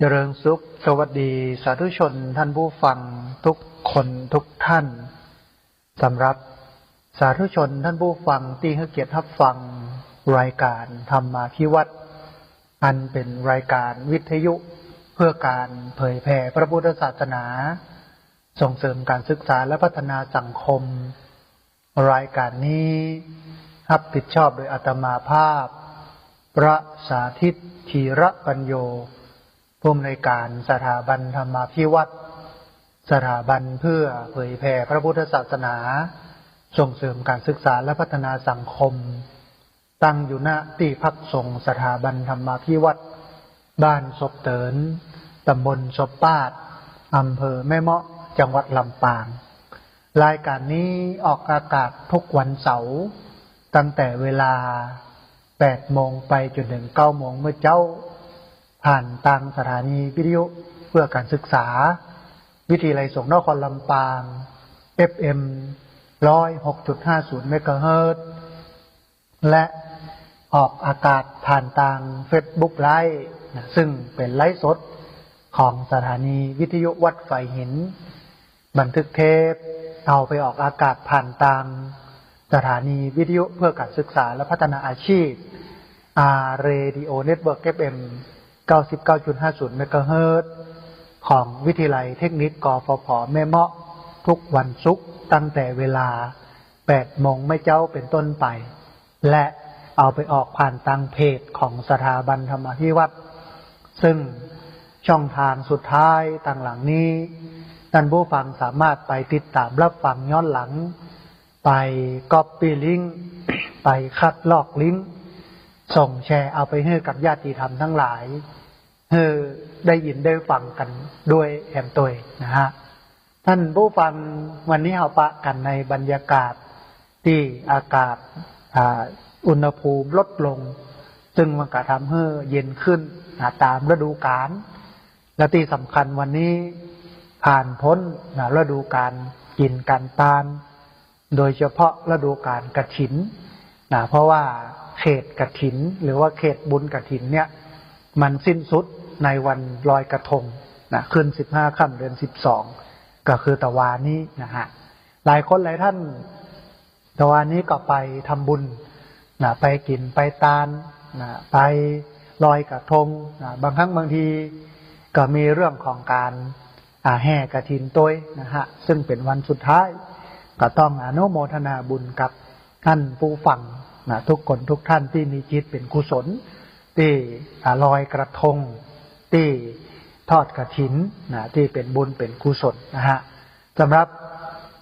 เจริญสุขสวัสดีสาธุชนท่านผู้ฟังทุกคนทุกท่านสำหรับสาธุชนท่านผู้ฟังที่ให้เกียรติรับฟังรายการธรรมาภิวัตรอันเป็นรายการวิทยุเพื่อการเผยแผ่พระพุทธศาสนาส่งเสริมการศึกษาและพัฒนาสังคมรายการนี้รับผิดชอบโดยอาตมาภาพพระสาธิตธีระปัญโยผู้อำนวยการสถาบันธรรมาภิวัตรสถาบันเพื่อเผยแผ่พระพุทธศาสนาส่งเสริมการศึกษาและพัฒนาสังคมตั้งอยู่ณที่พักสงฆ์สถาบันธรรมาภิวัตรบ้านศพเตินตำบลศพปาดอำเภอแม่เมาะจังหวัดลำปางรายการนี้ออกอากาศทุกวันเสาร์ตั้งแต่เวลา 8 โมงไปจนถึง 9 โมงเมื่อเจ้าผ่านทางสถานีวิทยุเพื่อการศึกษาวิทยาลัยสงฆ์นครลำปาง FM 106.50 เมกะเฮิรตซ์และออกอากาศผ่านทาง Facebook Live ซึ่งเป็นไลฟ์สดของสถานีวิทยุวัดไฟหินบันทึกเทปเอาไปออกอากาศผ่านทางสถานีวิทยุเพื่อการศึกษาและพัฒนาอาชีพRadio Network FM 99.50 เมกะเฮิรตซ์ของวิทยาลัยเทคนิคกฟผ.แม่เมาะทุกวันศุกร์ตั้งแต่เวลา 8 โมงไม่เจ้าเป็นต้นไปและเอาไปออกผ่านทางเพจของสถาบันธรรมาภิวัตรซึ่งช่องทางสุดท้ายต่างหลังนี้ท่านผู้ฟังสามารถไปติดตามรับฟังย้อนหลังไปก๊อปปี้ลิงก์ไปคัดลอกลิงก์ส่งแชร์เอาไปให้กับญาติธรรมทั้งหลายให้ได้ยินได้ฟังกันด้วยแอมตัวนะฮะท่านผู้ฟังวันนี้เราปะกันในบรรยากาศที่อากาศอุณหภูมิลดลงซึ่งมันก็ทำให้เย็นขึ้นตามฤดูกาลและที่สำคัญวันนี้ผ่านพ้นฤดูกาลกินกันตาลโดยเฉพาะฤดูกาลกฐินเพราะว่าเขตกฐินหรือว่าเขตบุญกฐินเนี่ยมันสิ้นสุดในวันลอยกระทงขึ้น15 ค่ำเดือน 12ก็คือตะวานี้นะฮะหลายคนหลายท่านตะวานี้ก็ไปทำบุญไปกินไปตาลไปลอยกระทงบางครั้งบางทีก็มีเรื่องของการแห่กฐินตัวนะฮะซึ่งเป็นวันสุดท้ายก็ต้องอนุโมทนาบุญกับท่านผู้ฟังทุกคนทุกท่านที่มีจิตเป็นกุศลที่ลอยกระทงที่ทอดกฐินที่เป็นบุญเป็นกุศลนะฮะสำหรับ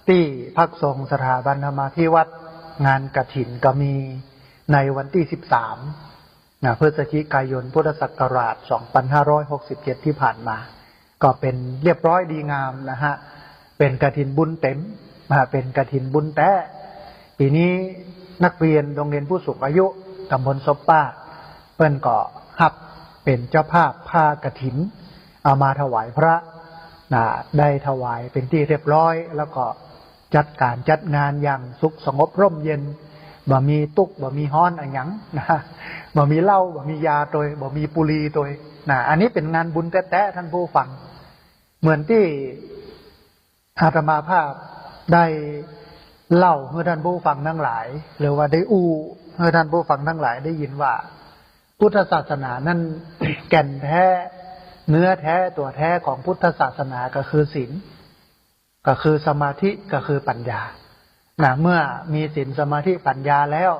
ที่พักสงฆ์สถาบันธรรมาภิวัตรงานกฐินก็มีในวันที่13พฤศจิกายนพุทธศักราช2567ที่ผ่านมาก็เป็นเรียบร้อยดีงามนะฮะเป็นกฐินบุญเต็มเป็นกฐินบุญแท้ปีนี้นักเรียนโรงเรียนผู้สูงอายุตำบลศพป้าเพิ่นก็รับเป็นเจ้าภาพผ้ากฐินเอามาถวายพระได้ถวายเป็นที่เรียบร้อยแล้วก็จัดการจัดงานอย่างสุขสงบร่มเย็นบ่มีตุกบ่มีฮ้อนอะไรหยังบ่มีเหล้าบ่มียาตัวบ่มีปุรีตัวอันนี้เป็นงานบุญแท้ๆท่านผู้ฟังเหมือนที่อาตมาภาพได้เล่าให้ท่านผู้ฟังทั้งหลายหรือว่าได้ให้ท่านผู้ฟังทั้งหลายได้ยินว่าพุทธศาสนานั้น แก่นแท้เนื้อแท้ตัวแท้ของพุทธศาสนาก็คือศีลก็คือสมาธิก็คือปัญญาเมื่อมีศีลสมาธิปัญญาแล้ว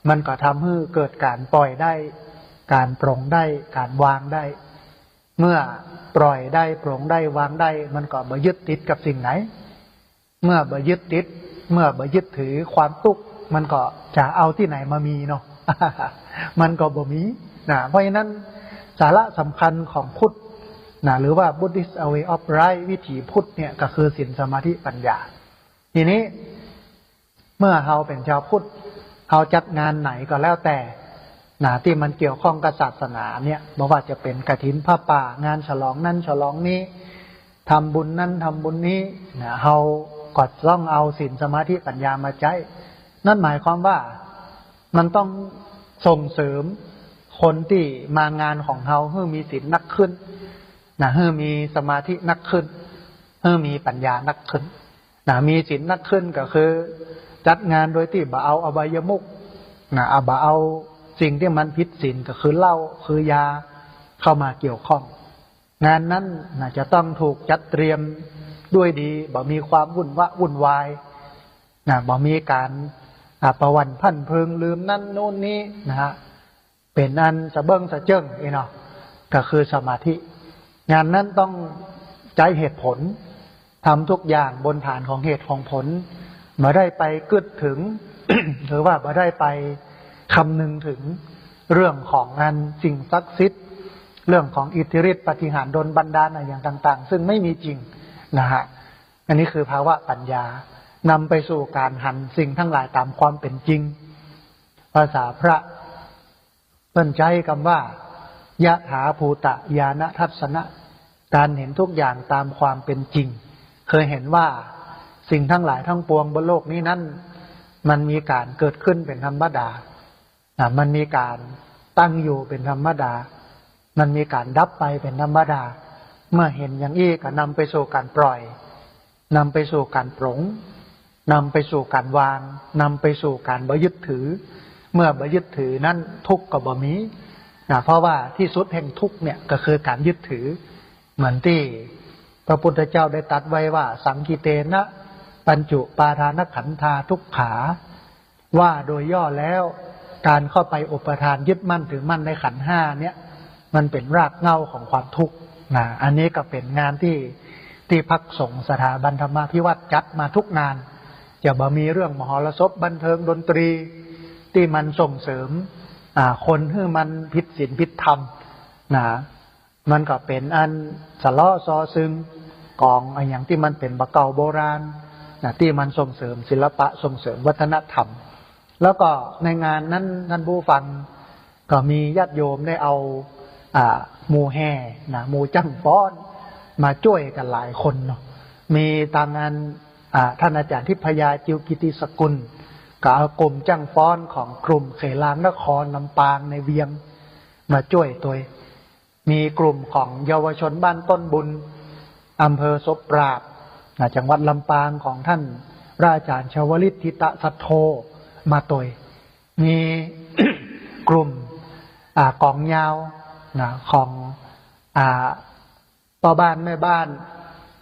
มันก็ทำให้เกิดการปล่อยได้การปรงได้การวางได้เมื่อปล่อยได้ปรงได้วางได้มันก็บ่ยึดติดกับสิ่งไหนเมื่อบ่ยึดติดเมื่อบ่ยึดถือความทุกข์มันก็จะเอาที่ไหนมามีเนาะ มันก็บ่มีเพราะฉะนั้นสาระสำคัญของพุทธหรือว่า Buddhist way of life วิถีพุทธเนี่ยก็คือศีลสมาธิปัญญาทีนี้เมื่อเราเป็นชาวพุทธเราจัดงานไหนก็แล้วแต่ที่มันเกี่ยวข้องกับศาสนาเนี่ยไม่ว่าจะเป็นกฐินผ้าป่างานฉลองนั้นฉลองนี้ทำบุญนั้นทำบุญนี้เราก็ต้องเอาศีลสมาธิปัญญามาใช้นั่นหมายความว่ามันต้องส่งเสริมคนที่มางานของเราให้มีศีลนักขึ้น นะให้มีสมาธินักขึ้นให้มีปัญญานักขึ้นนะมีศีลนักขึ้นก็คือจัดงานโดยที่บ่เอาอบายมุขนะบ่เอาสิ่งที่มันผิดศีลก็คือเหล้าคือยาเข้ามาเกี่ยวข้องงานนั้นนะจะต้องถูกจัดเตรียมด้วยดีบ่มีความวุ่นวายนะบ่มีการประวันพันพึงลืมนั่นโน่นนี้นะฮะเป็นอันสะเบิ้งสะเจิ้งเนาะก็คือสมาธิงานนั้นต้องใจเหตุผลทำทุกอย่างบนฐานของเหตุของผลมาได้ไปกึดถึง หรือว่ามาได้ไปคำนึงถึงเรื่องของงานสิ่งศักดิ์สิทธิ์เรื่องของอิทธิฤทธิปาฏิหาริย์ดลบันดาลอะไรอย่างต่างๆซึ่งไม่มีจริงนะฮะอันนี้คือภาวะปัญญานำไปสู่การหันสิ่งทั้งหลายตามความเป็นจริงภาษาพระเปิ้นใจคำว่ายะถาภูตะญาณทัศนะการเห็นทุกอย่างตามความเป็นจริงเคยเห็นว่าสิ่งทั้งหลายทั้งปวงบนโลกนี้นั้นมันมีการเกิดขึ้นเป็นธรรมดามันมีการตั้งอยู่เป็นธรรมดามันมีการดับไปเป็นธรรมดาเมื่อเห็นอย่างนี้ก็นำไปสู่การปล่อยนำไปสู่การปลงนำไปสู่การวางนำไปสู่การบ่ยึดถือเมื่อบ่ยึดถือนั้นทุกข์ก็บ่มีเพราะว่าที่สุดแห่งทุกข์เนี่ยก็คือการยึดถือเหมือนที่พระพุทธเจ้าได้ตรัสไว้ว่าสังคิเตนะปัญจุปาทานขันธาทุกขาว่าโดยย่อแล้วการเข้าไปอุปทานยึดมั่นถือมั่นในขันธ์ห้าเนี่ยมันเป็นรากเหง้าของความทุกข์อันนี้ก็เป็นงานที่พักสงฆ์สถาบันธรรมาภิวัตรจัดมาทุกงานจะบ่มีเรื่องมหรสพบันเทิงดนตรีที่มันส่งเสริมคนให้มันผิดศีลผิดธรรมมันก็เป็นอันสะล้อซอซึงกองอย่างที่มันเป็นบะเก่าโบราณที่มันส่งเสริมศิลปะส่งเสริมวัฒนธรรมแล้วก็ในงานนั้นท่านผู้ฟังก็มีญาติโยมได้เอาหมู่แห่หมู่จังฟ้อนมาช่วยกันหลายคนเนาะมีตามงานท่านอาจารย์ทิพยาจิวกิติสกุลก็เอากลุ่มจังฟ้อนของกลุ่มเขลางนครลำปางในเวียงมาช่วยตัวมีกลุ่มของเยาวชนบ้านต้นบุญอำเภอศพปราบจังหวัดลำปางของท่านพระอาจารย์ชวลิตทิตะสัทโธมาตัวมี กลุ่มกองยาวของพ่อบ้านแม่บ้าน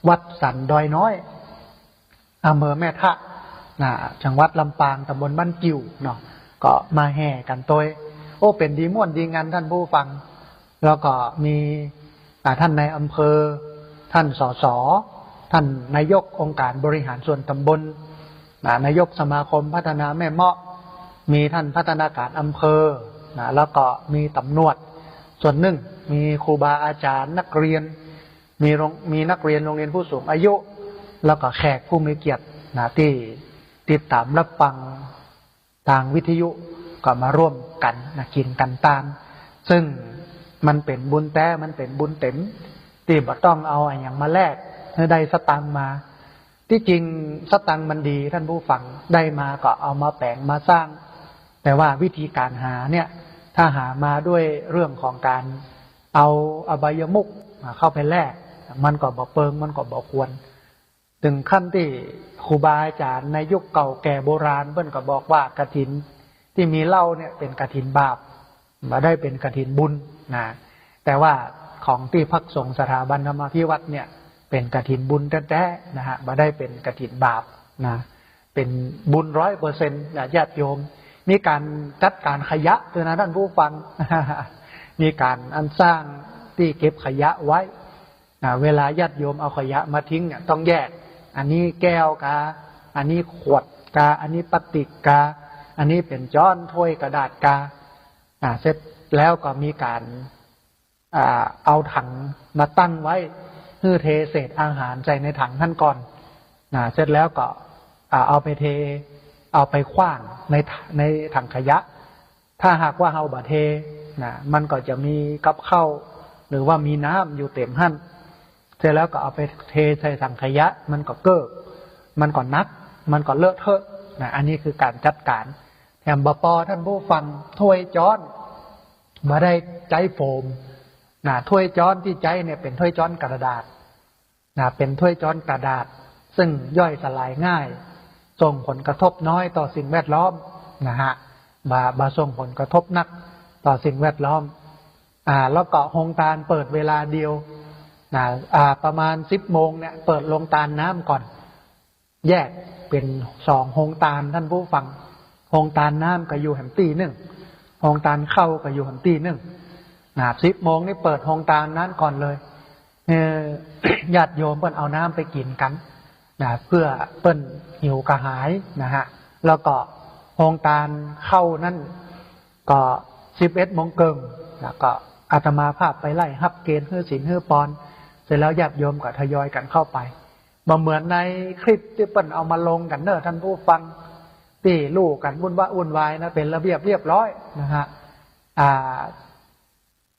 วัดสันดอยน้อยอำเภอแม่ทะจังหวัดลำปางตำบลบ้านกิ่วเนาะก็มาแห่กันตัวเป็นดีม่วนดีงานท่านผู้ฟังแล้วก็มีท่านในอำเภอท่านสสท่านนายกองค์การบริหารส่วนตำบลนายกสมาคมพัฒนาแม่เมาะมีท่านพัฒนาการอำเภอแล้วก็มีตำรวจส่วนหนึ่งมีครูบาอาจารย์นักเรียนมีนักเรียนโรงเรียนผู้สูงอายุแล้วก็แขกผู้มีเกียรติที่ติดตามรับฟังทางวิทยุก็มาร่วมกันกินกันตามซึ่งมันเป็นบุญแต่มันเป็นบุญเต็มที่บ่ต้องเอาอย่างมาแลกให้ได้สตังมาที่จริงสตังมันดีท่านผู้ฟังได้มาก็เอามาแปลงมาสร้างแต่ว่าวิธีการหาเนี่ยถ้าหามาด้วยเรื่องของการเอาอบายมุขเข้าไปแลกมันก็บ่เปิงมันก็บ่ควรถึงขั้นที่ครูบาอาจารย์ในยุคเก่าแก่โบราณเพิ่นก็บอกว่ากฐินที่มีเหล้าเนี่ยเป็นกฐินบาปมาได้เป็นกฐินบุญแต่ว่าของที่พักสงฆ์สถาบันธรรมาภิวัตรเนี่ยเป็นกฐินบุญแท้ๆมาได้เป็นกฐินบาปเป็นบุญ100%ญาติโยมมีการจัดการขยะด้วยนะท่านผู้ฟัง มีการอันสร้างที่เก็บขยะไว้เวลาญาติโยมเอาขยะมาทิ้งเนี่ยต้องแยกอันนี้แก้วกาอันนี้ขวดกาอันนี้พลาสติกกาอันนี้เป็นจ้อนถ้วยกระดาษกาเสร็จแล้วก็มีการเอาถังมาตั้งไว้เพื่อเทเศษอาหารใส่ในถังท่านก่อนเสร็จแล้วก็เอาไปเทเอาไปขว้างในถังขยะถ้าหากว่าเอาบะเทมันก็จะมีกับข้าวหรือว่ามีน้ำอยู่เต็มหั่นเสร็จแล้วก็เอาไปเทใส่ถังขยะมันก็เกิกมันก็นักมันก็เลอะเทอะอันนี้คือการจัดการแถมบปท่านผู้ฟังถ้วยจ้อนมาได้ใจโฟม ถ้วยจ้อนที่ใจเนี่ยเป็นถ้วยจ้อนกระดาษเป็นถ้วยจ้อนกระดาษซึ่งย่อยสลายง่ายส่งผลกระทบน้อยต่อสิ่งแวดล้อมนะฮะบาส่งผลกระทบนักต่อสิ่งแวดล้อมแล้วก็โรงตาลเปิดเวลาเดียวประมาณ10 โมงเนี่ยเปิดโรงตาลน้ำก่อนแยกเป็น2 โรงตาลท่านผู้ฟังโรงตาลน้ำก็อยู่แห่งตี1โรงตาลเข้าก็อยู่แห่งตี1 10 โมงนี่เปิดโรงตาลนั้นก่อนเลยญาติโยมเปิ้นเอาน้ำไปกินกันเพื่อเปิ้นหิวกระหายนะฮะแล้วก็โรงตาลเข้านั่นก็11 โมงเกิงแล้วก็อาตมาภาพไปไล่ฮับเกณฑ์ฮื้อศีลฮื้อปอนเสร็จแล้วญาติโยมก็ทยอยกันเข้าไปบ่เหมือนในคลิปที่เปิ้นเอามาลงกันเนอะท่านผู้ฟังที่ลูกกันวุ่นวายนะเป็นระเบียบเรียบร้อยนะฮะ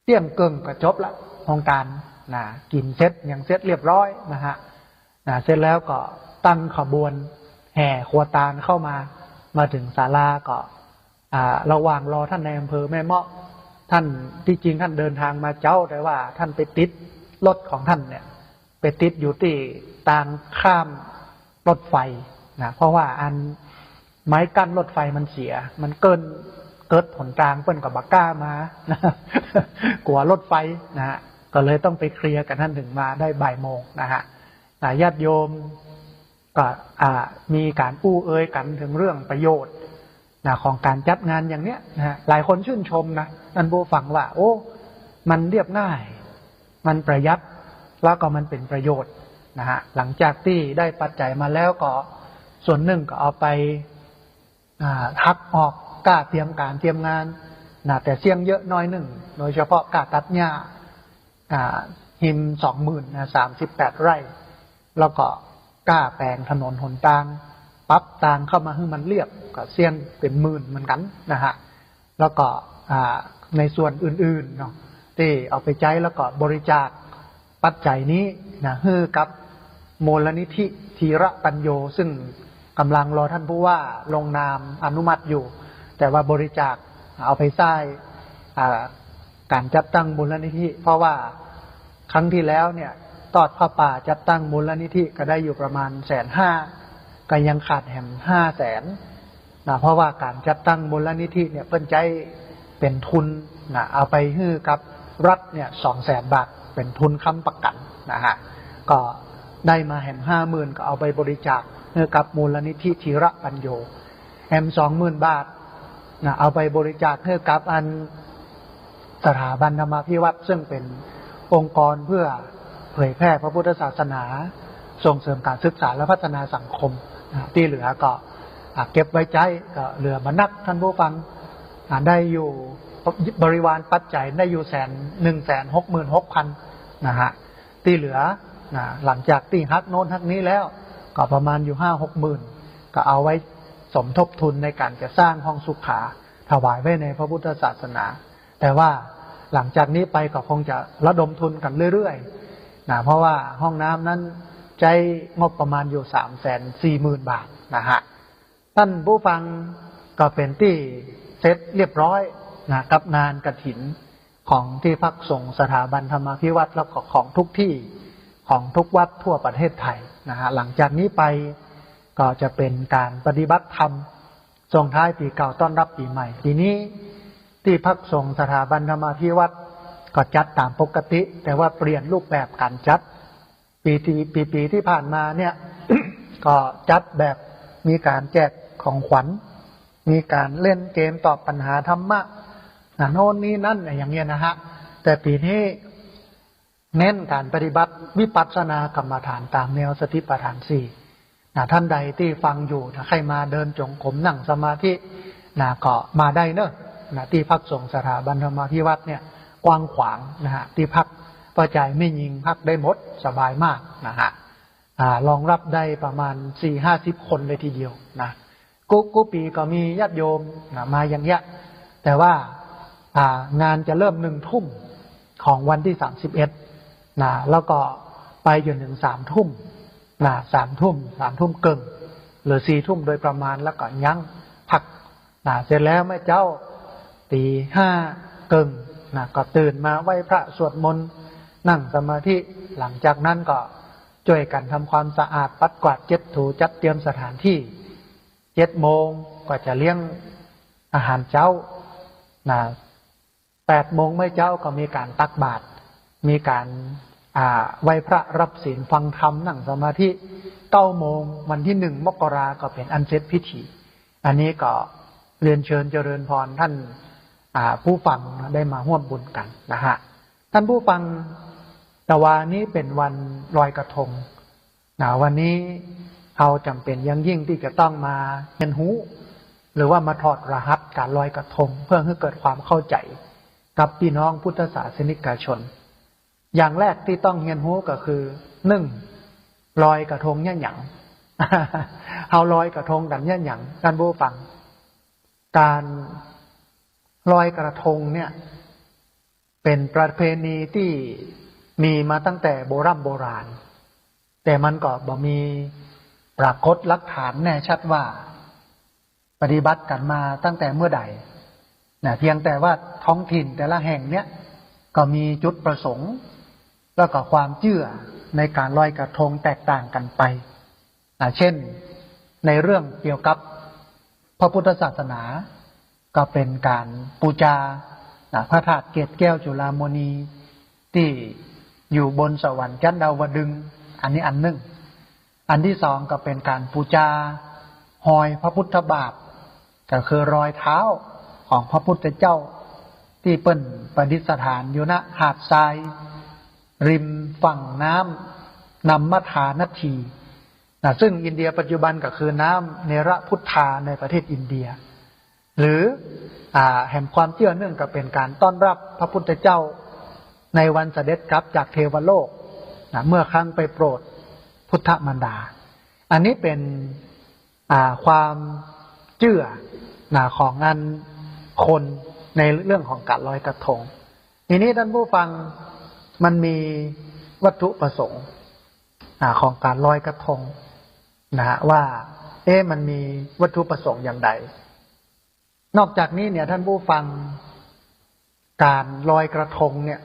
เที่ยงเกิงก็จบละโรงการกินเสร็จอย่างเสร็จเรียบร้อยนะฮะเสร็จแล้วก็ตั้งขบวนแห่ครัวตาลเข้ามาถึงศาลาก็ระหว่างรอท่านในอำเภอแม่เมาะท่านที่จริงท่านเดินทางมาเจ้าแต่ว่าท่านไปติดรถของท่านเนี่ยไปติดอยู่ที่ทางข้ามรถไฟเพราะว่าอันไม้กั้นรถไฟมันเสียมันเกิดผลกลางเปิ้นกับบักก้ามานะกลัวรถไฟนะฮะก็เลยต้องไปเคลียร์กันท่านถึงมาได้บ่ายโมงนะฮะญาติโยมก็มีการอู้เอ่ยกันถึงเรื่องประโยชน์ของการจัดงานอย่างเนี้ยนะฮะหลายคนชื่นชมนะท่านผู้ฟังว่าโอ้มันเรียบง่ายมันประหยัดแล้วก็มันเป็นประโยชน์นะฮะหลังจากที่ได้ปัจจัยมาแล้วก็ส่วนหนึ่งก็เอาไปหักออกกล้าเตรียมการเตรียมงานแต่เสี่ยงเยอะน้อยหนึ่งโดยเฉพาะกล้าตัดหญ้าหิม20,000 38 ไร่แล้วก็กล้าแปลงถนนหนทางปรับทางเข้ามาให้มันเรียบก็เสี่ยงเป็นหมื่นเหมือนกันนะฮะแล้วก็ในส่วนอื่นๆเนาะที่เอาไปใช้แล้วก็บริจาคปัจจัยนี้นะให้กับมูลนิธิธีระปัญโยซึ่งกำลังรอท่านผู้ว่าลงนามอนุมัติอยู่แต่ว่าบริจาคเอาไปสร้างการจัดตั้งมูลนิธิเพราะว่าครั้งที่แล้วเนี่ยตอดผ้าป่าจัดตั้งมูลนิธิก็ได้อยู่ประมาณ150,000ก็ยังขาดแหม500,000เพราะว่าการจัดตั้งมูลนิธิเนี่ยเพิ่นใจเป็นทุนเอาไปให้กับรัฐเนี่ย200,000 บาทเป็นทุนค้ำประกันนะฮะก็ได้มาแหม50,000ก็เอาไปบริจาคให้กับมูลนิธิธีระปัญโยแหม20,000 บาทเอาไปบริจาคให้กับอันสถาบันธรรมาภิวัตรซึ่งเป็นองค์กรเพื่อเผยแพร่พระพุทธศาสนาส่งเสริมการศึกษาและพัฒนาสังคมที่เหลือก็เก็บไว้ใจก็เหลือมานักท่านผู้ฟังได้อยู่บริวารปัจจัยได้อยู่166,000นะฮะที่เหลือหลังจากที่ฮักโน้นฮักนี้แล้วก็ประมาณอยู่5-6 หมื่นก็เอาไว้สมทบทุนในการจะสร้างห้องสุขาถวายไว้ในพระพุทธศาสนาแต่ว่าหลังจากนี้ไปก็คงจะระดมทุนกันเรื่อยๆเพราะว่าห้องน้ำนั้นใช้งบประมาณอยู่340,000 บาทนะฮะท่านผู้ฟังก็เป็นที่เสร็จเรียบร้อยกับงานกฐินของที่พักสงฆ์สถาบันธรรมาภิวัตรแล้วก็ของทุกที่ของทุกวัดทั่วประเทศไทยนะฮะหลังจากนี้ไปก็จะเป็นการปฏิบัติธรรมส่งท้ายปีเก่าต้อนรับปีใหม่ปีนี้ที่พักสงฆ์สถาบันธรรมาภิวัตรก็จัดตามปกติแต่ว่าเปลี่ยนรูปแบบการจัดปีที่ผ่านมาเนี่ย ก็จัดแบบมีการแจกของขวัญมีการเล่นเกมตอบปัญหาธรรมะโน่นนี่นั่นอย่างเงี้ยนะฮะแต่ปีนี้เน้นการปฏิบัติวิปัสสนากรรมฐานตามแนวสติปัฏฐาน4ท่านใดที่ฟังอยู่ใครมาเดินจงกรมนั่งสมาธิก็มาได้เนอะที่พักสงฆ์สถาบันธรรมาภิวัตรเนี่ยกว้างขวางนะฮะที่พักประจายไม่ยิงพักได้หมดสบายมากนะฮะรองรับได้ประมาณ 4-50 คนเลยทีเดียวนะกุปีก็มีญาติโยมมาอย่างเงี้ยแต่ว่างานจะเริ่ม1 ทุ่มของวันที่31แล้วก็ไปจนถึง3 ทุ่ม3 ทุ่มเกินหรือ4 ทุ่มโดยประมาณแล้วก็ยั้งพักเสร็จแล้วแม่เจ้าตี 5 เกิน นะก็ตื่นมาไหว้พระสวดมนต์นั่งสมาธิหลังจากนั้นก็ช่วยกันทำความสะอาดปัดกวาดเช็ดถูจัดเตรียมสถานที่7 โมงก็จะเลี้ยงอาหารเช้านะ8 โมงเมื่อเช้าก็มีการตักบาตรมีการไหว้พระรับศีลฟังธรรมนั่งสมาธิ9 โมงวันที่1 มกราก็เป็นอันเสร็จพิธีอันนี้ก็เรียนเชิญเจริญพรท่านผู้ฟังได้มาร่วมบุญกันนะฮะท่านผู้ฟังแต่ว่านี้เป็นวันลอยกระทงวันนี้เราจำเป็นอย่างยิ่งที่จะต้องมาเรียนรู้หรือว่ามาถอดรหัสการลอยกระทงเพื่อให้เกิดความเข้าใจกับพี่น้องพุทธศาสนิกชนอย่างแรกที่ต้องเรียนรู้ก็คือ1ลอยกระทงเนี่ยหยัง เอาลอยกระทงกันเนี่ยหยังท่านผู้ฟังการลอยกระทงเนี่ยเป็นประเพณีที่มีมาตั้งแต่โบราณแต่มันก็บ่มีปรากฏหลักฐานแน่ชัดว่าปฏิบัติกันมาตั้งแต่เมื่อใดเพียงแต่ว่าท้องถิ่นแต่ละแห่งเนี้ยก็มีจุดประสงค์แล้วก็ความเชื่อในการลอยกระทงแตกต่างกันไปเช่นในเรื่องเกี่ยวกับพระพุทธศาสนาก็เป็นการบูชาพระธาตุเกศแก้วจุฬามณีที่อยู่บนสวรรค์ชั้นดาวดึงส์อันนี้อันหนึ่งอันที่สองก็เป็นการบูชาหอยพระพุทธบาทก็คือรอยเท้าของพระพุทธเจ้าที่เปิ้นประดิษฐานอยู่ณหาดทรายริมฝั่งน้ำนัมมทานาทีซึ่งอินเดียปัจจุบันก็คือน้ำเนรพุทธาในประเทศอินเดียหรือแห่งความเชื่อเนื่องก็เป็นการต้อนรับพระพุทธเจ้าในวันเสด็จกลับจากเทวโลกเมื่อครั้งไปโปรดพุทธมารดาอันนี้เป็นความเชื่อของงานคนในเรื่องของการลอยกระทงทีนี้ท่านผู้ฟังมันมีวัตถุประสงค์ของการลอยกระทงว่ามันมีวัตถุประสงค์อย่างใดนอกจากนี้เนี่ยท่านผู้ฟังการลอยกระทงเนี่ย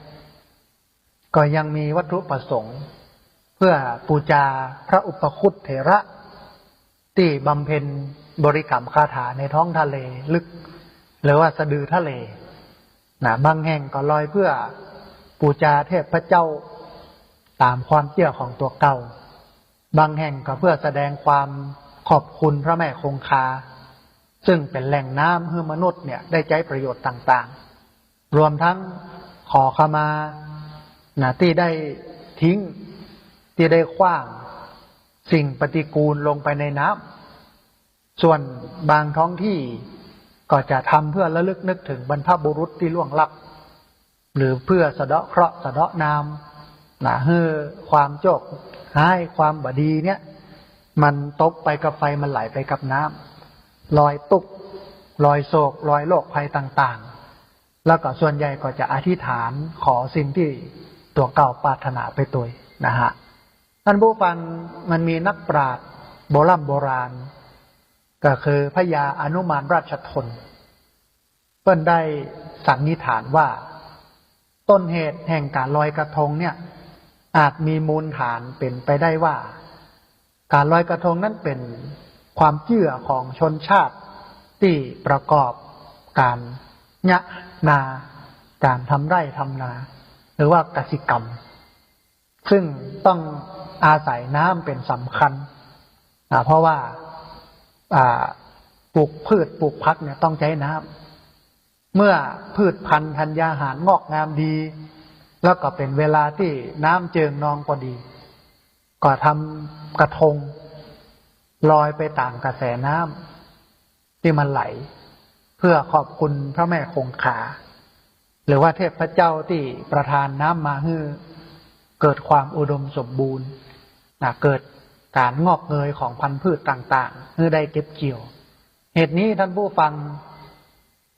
ก็ยังมีวัตถุประสงค์เพื่อบูชาพระอุปคุตเถระที่บำเพ็ญบริกรรมคาถาในท้องทะเลลึกหรือว่าสะดือทะเลบางแห่งก็ลอยเพื่อบูชาเทพเจ้าตามความเชื่อของตัวเก่าบางแห่งก็เพื่อแสดงความขอบคุณพระแม่คงคาซึ่งเป็นแหล่งน้ำให้มนุษย์เนี่ยได้ใช้ประโยชน์ต่างๆรวมทั้งขอขมาที่ได้ทิ้งที่ได้ขว้างสิ่งปฏิกูลลงไปในน้ำส่วนบางท้องที่ก็จะทำเพื่อระลึกนึกถึงบรรพบุรุษที่ล่วงลับหรือเพื่อสะเดาะเคราะห์สะเดาะนามให้ความโจกให้ความบดีเนี่ยมันตกไปกับไฟมันไหลไปกับน้ำลอยตุกลอยโศกลอยโรคภัยต่างๆแล้วก็ส่วนใหญ่ก็จะอธิษฐานขอสิ่งที่ตัวเก่าปรารถนาไปตัวท่านผู้ฟังมันมีนักปราชญ์โบราณก็คือพระยาอนุมานราชทนเพิ่นได้สันนิษฐานว่าต้นเหตุแห่งการลอยกระทงเนี่ยอาจมีมูลฐานเป็นไปได้ว่าการลอยกระทงนั้นเป็นความเชื่อของชนชาติที่ประกอบการยะนาการทำไร่ทำนาหรือว่ากสิกรรมซึ่งต้องอาศัยน้ำเป็นสำคัญเพราะว่าปลูกพืชปลูกพักเนี่ยต้องใช้น้ำเมื่อพืชพันธุ์ธัญญาหารงอกงามดีแล้วก็เป็นเวลาที่น้ำเจิ่งนองพอดีก็ทำกระทงลอยไปตามกระแสน้ำที่มันไหลเพื่อขอบคุณพระแม่คงคาหรือว่าเทพเจ้าที่ประทานน้ำมาให้เกิดความอุดมสมบูรณ์เกิดการงอกเงยของพันธุ์พืชต่างๆให้ได้เก็บเกี่ยวเหตุนี้ท่านผู้ฟัง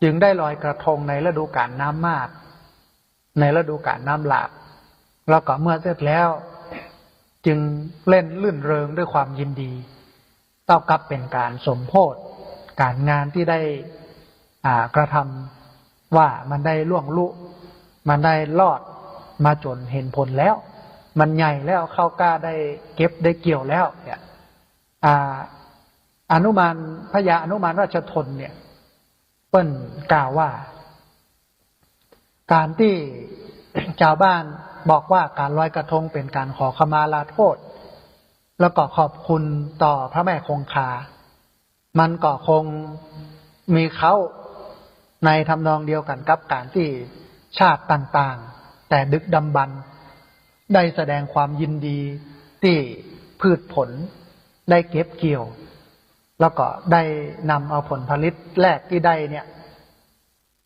จึงได้ลอยกระทงในฤดูกาลน้ำมากในฤดูกาลน้ำหลากแล้วก็เมื่อเสร็จแล้วจึงเล่นลื่นเริงด้วยความยินดีเท่ากับเป็นการสมโภชการงานที่ได้กระทำว่ามันได้ล่วงลุ มันได้รอดมาจนเห็นผลแล้ว มันใหญ่แล้วเข้ากล้าได้เก็บได้เกี่ยวแล้วเนี่ยอนุมานพญาอนุมานราชทนเนี่ยเปิ้นกล่าวว่าการที่ชาวบ้านบอกว่าการลอยกระทงเป็นการขอขมาลาโทษแล้วก็ขอบคุณต่อพระแม่คงคามันก็คงมีเขาในทำนองเดียวกันกับการที่ชาติต่างๆแต่ดึกดำบรรพ์ได้แสดงความยินดีที่พืชผลได้เก็บเกี่ยวแล้วก็ได้นำเอาผลผลิตแรกที่ได้เนี่ย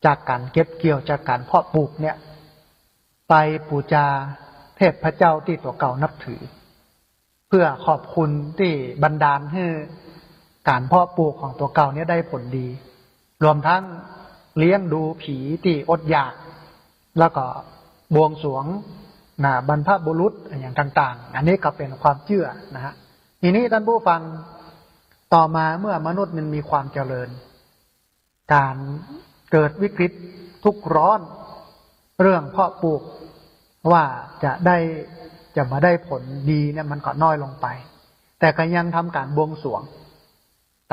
จากการเก็บเกี่ยวจากการเพาะปลูกเนี่ยไปบูชาเทพเจ้าที่ตัวเก่านับถือเพื่อขอบคุณที่บันดาลให้การเพาะปลูกของตัวเก่าเนี่ยได้ผลดีรวมทั้งเลี้ยงดูผีที่อดอยากแล้วก็บวงสรวงบรรพบุรุษอย่างต่างๆอันนี้ก็เป็นความเชื่อนะฮะทีนี้ท่านผู้ฟังต่อมาเมื่อมนุษย์มันมีความเจริญการเกิดวิกฤตทุกข์ร้อนเรื่องเพาะปลูกว่าจะมาได้ผลดีเนี่ยมันก็น้อยลงไปแต่ก็ยังทำการบวงสรวง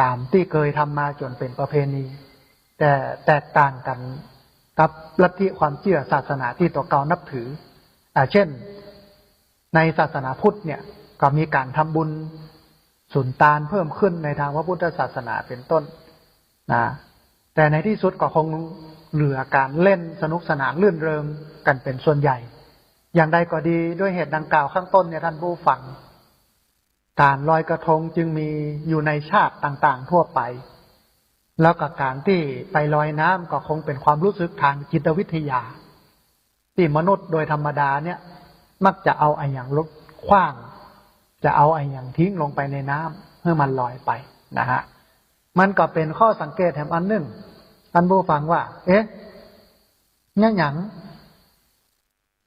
ตามที่เคยทำมาจนเป็นประเพณีแต่แตกต่างกันกับลัทธิความเชื่อศาสนาที่ตัวเก่านับถือเช่นในศาสนาพุทธเนี่ยก็มีการทำบุญสุนทานเพิ่มขึ้นในทางพระพุทธศาสนาเป็นต้นนะแต่ในที่สุดก็คงเหลือการเล่นสนุกสนานลื่นเริงกันเป็นส่วนใหญ่อย่างใดก็ดีด้วยเหตุดังกล่าวข้างต้นเนี่ยท่านผู้ฟังการลอยกระทงจึงมีอยู่ในชาติต่างๆทั่วไปแล้วก็การที่ไปลอยน้ำก็คงเป็นความรู้สึกทางจิตวิทยาที่มนุษย์โดยธรรมดาเนี่ยมักจะเอาไอ้อย่างลดขว้างจะเอาไอ้อย่างทิ้งลงไปในน้ำเพื่อมันลอยไปนะฮะมันก็เป็นข้อสังเกตแถมอันหนึ่งท่านผู้ฟังว่าเนี่ยหยัง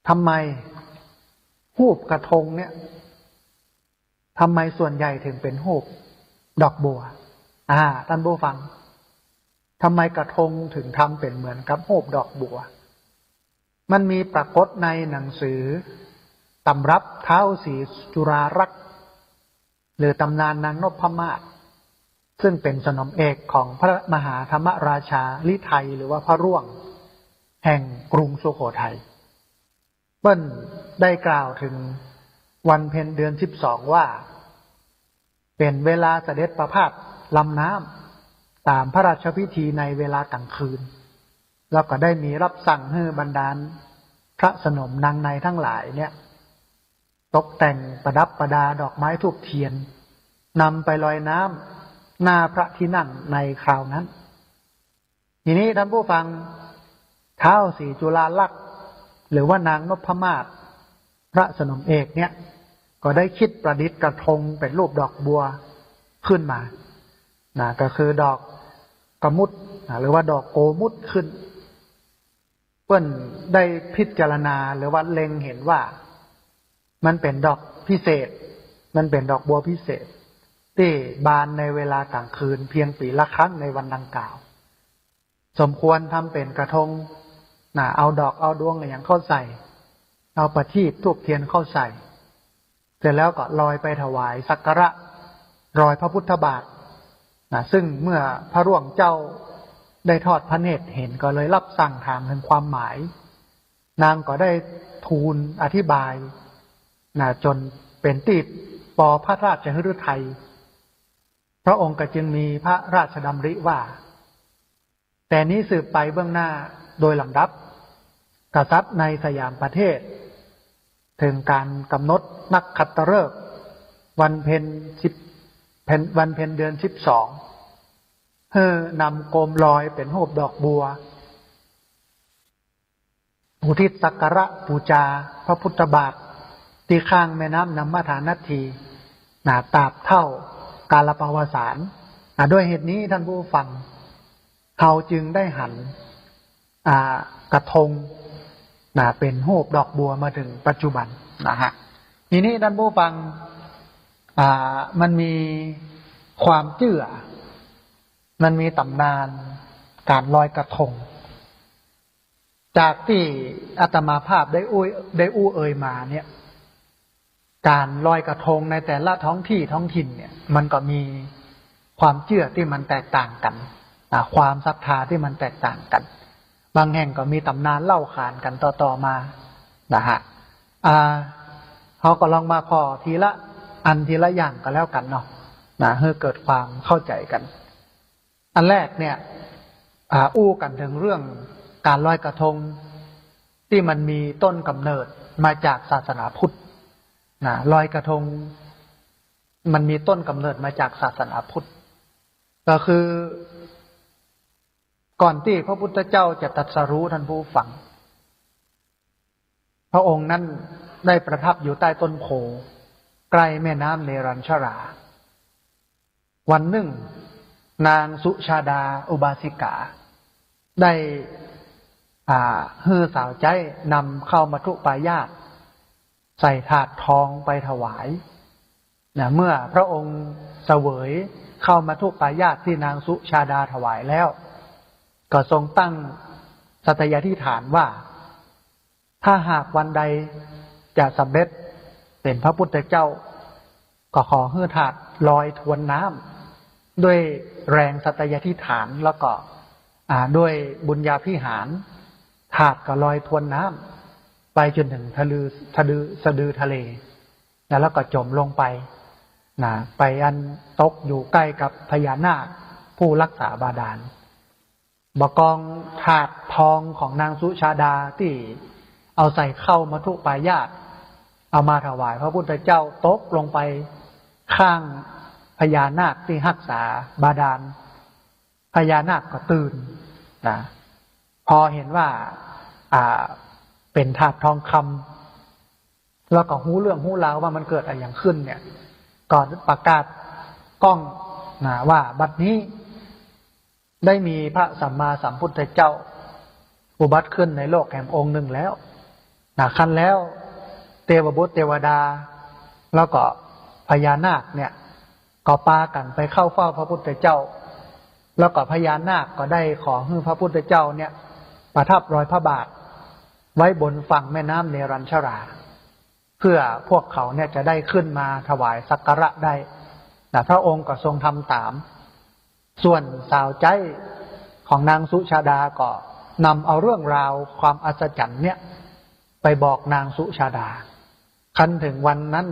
ทำไมหูบกระทงเนี่ยทำไมส่วนใหญ่ถึงเป็นหูบดอกบัวท่านผู้ฟังทำไมกระทงถึงทำเป็นเหมือนกับหูบดอกบัวมันมีปรากฏในหนังสือตำรับท้าวศรีจุฬารักษ์หรือตำนานนางนพมาศซึ่งเป็นสนมเอกของพระมหาธรรมราชาลิไทยหรือว่าพระร่วงแห่งกรุงสุโขทัยเปิ้ลได้กล่าวถึงวันเพ็ญเดือน12ว่าเป็นเวลาเสด็จประพาสลำน้ำตามพระราชพิธีในเวลากลางคืนแล้วก็ได้มีรับสั่งให้บรรดาพระสนมนางในทั้งหลายเนี่ยตกแต่งประดับประดาดอกไม้ธูปเทียนนำไปลอยน้ำหน้าพระที่นั่งในคราวนั้นทีนี้ท่านผู้ฟังท้าวศรีจุฬาลักษณ์หรือว่านางนพมาศพระสนมเอกเนี่ยก็ได้คิดประดิษฐ์กระทงเป็นรูปดอกบัวขึ้นมาก็คือดอกกระมุดหรือว่าดอกโกมุดขึ้นเปิ้นได้พิจารณาหรือว่าเล็งเห็นว่ามันเป็นดอกพิเศษมันเป็นดอกบัวพิเศษที่บานในเวลากลางคืนเพียงปีละครั้งในวันดังกล่าวสมควรทำเป็นกระทงเอาดอกเอาดวงอย่างเข้าใส่เอาประทีปธูปเทียนเข้าใส่เสร็จแล้วก็ลอยไปถวายสักการะรอยพระพุทธบาทซึ่งเมื่อพระร่วงเจ้าได้ทอดพระเนตรเห็นก็เลยรับสั่งถามถึงความหมายนางก็ได้ทูลอธิบายจนเป็นติดปอพระราชฤทัยพระองค์ก็จึงมีพระราชดำริว่าแต่นี้สืบไปเบื้องหน้าโดยลำดับกษัตริย์ในสยามประเทศถึงการกำหนดนักขัตฤกษ์วันเพ็ญเดือน12เพื่อนำโคมลอยเป็นรูปดอกบัวอุทิศสักการะบูชาพระพุทธบาทที่ข้างแม่น้ำนำมาฐานาทีตราบเท่ากาลปวสานด้วยเหตุนี้ท่านผู้ฟังเขาจึงได้หันกระทงเป็นรูปดอกบัวมาถึงปัจจุบันทีนี้ท่านผู้ฟังมันมีความเชื่อมันมีตำนานการลอยกระทง จากที่อาตมาภาพได้อู้เอ่ยมาเนี่ยการลอยกระทงในแต่ละท้องถิ่นเนี่ยมันก็มีความเชื่อที่มันแตกต่างกันความศรัทธาที่มันแตกต่างกันบางแห่งก็มีตำนานเล่าขานกันต่อมานะฮะเขาก็ลองมาพอทีละอย่างก็แล้วกันเนาะนะเพื่อเกิดความเข้าใจกันอันแรกเนี่ยอู้กันถึงเรื่องการลอยกระทงที่มันมีต้นกำเนิดมาจากศาสนาพุทธนะลอยกระทงมันมีต้นกำเนิดมาจากศาสนาพุทธก็คือก่อนที่พระพุทธเจ้าจะตรัสรู้ท่านผู้ฟังพระองค์นั้นได้ประทับอยู่ใต้ต้นโพใกล้แม่น้ำเนรัญชราวันหนึ่งนางสุชาดาอุบาสิกาได้ฮือสาวใจนำเข้ามัทุปายาตใส่ถาดทองไปถวายนะเมื่อพระองค์เสวยเข้ามัทุปายาตที่นางสุชาดาถวายแล้วก็ทรงตั้งสัตยาธิฐานว่าถ้าหากวันใดจะสำเร็จเป็นพระพุทธเจ้าก็ขอให้ถาดลอยทวนน้ำด้วยแรงสัตยาธิฐานแล้วก็ด้วยบุญญาภิหารถาดก็ลอยทวนน้ำไปจนถึงสะดือทะเลแล้วก็จมลงไปไปอันตกอยู่ใกล้กับพญานาคผู้รักษาบาดาลบกองถาดทองของนางสุชาดาที่เอาใส่เข้ามัทุปายาตเอามาถวายพระพุทธเจ้าตกลงไปข้างพญานาคที่รักษาบาดาลพญานาคก็ตื่นพอเห็นว่าเป็นถาดทองคำแล้วก็หูเรื่องหูราวว่ามันเกิดอะไรอย่างขึ้นเนี่ยก่อนประกาศกล้องว่าบัดนี้ได้มีพระสัมมาสัมพุทธเจ้าอุบัติขึ้นในโลกแห่งองค์หนึ่งแล้วคันแล้วเทวบุตรเทวดาแล้วก็พญานาคเนี่ยก็ปากันไปเข้าเฝ้าพระพุทธเจ้าแล้วก็พญานาคก็ได้ขอให้พระพุทธเจ้าเนี่ยประทับรอยพระบาทไว้บนฝั่งแม่น้ำเนรัญชราเพื่อพวกเขาเนี่ยจะได้ขึ้นมาถวายสักการะได้แต่พระองค์ก็ทรงทำตามส่วนสาวใจของนางสุชาดาก็นำเอาเรื่องราวความอัศจรรย์เนี่ยไปบอกนางสุชาดาคันถึงวันนั้น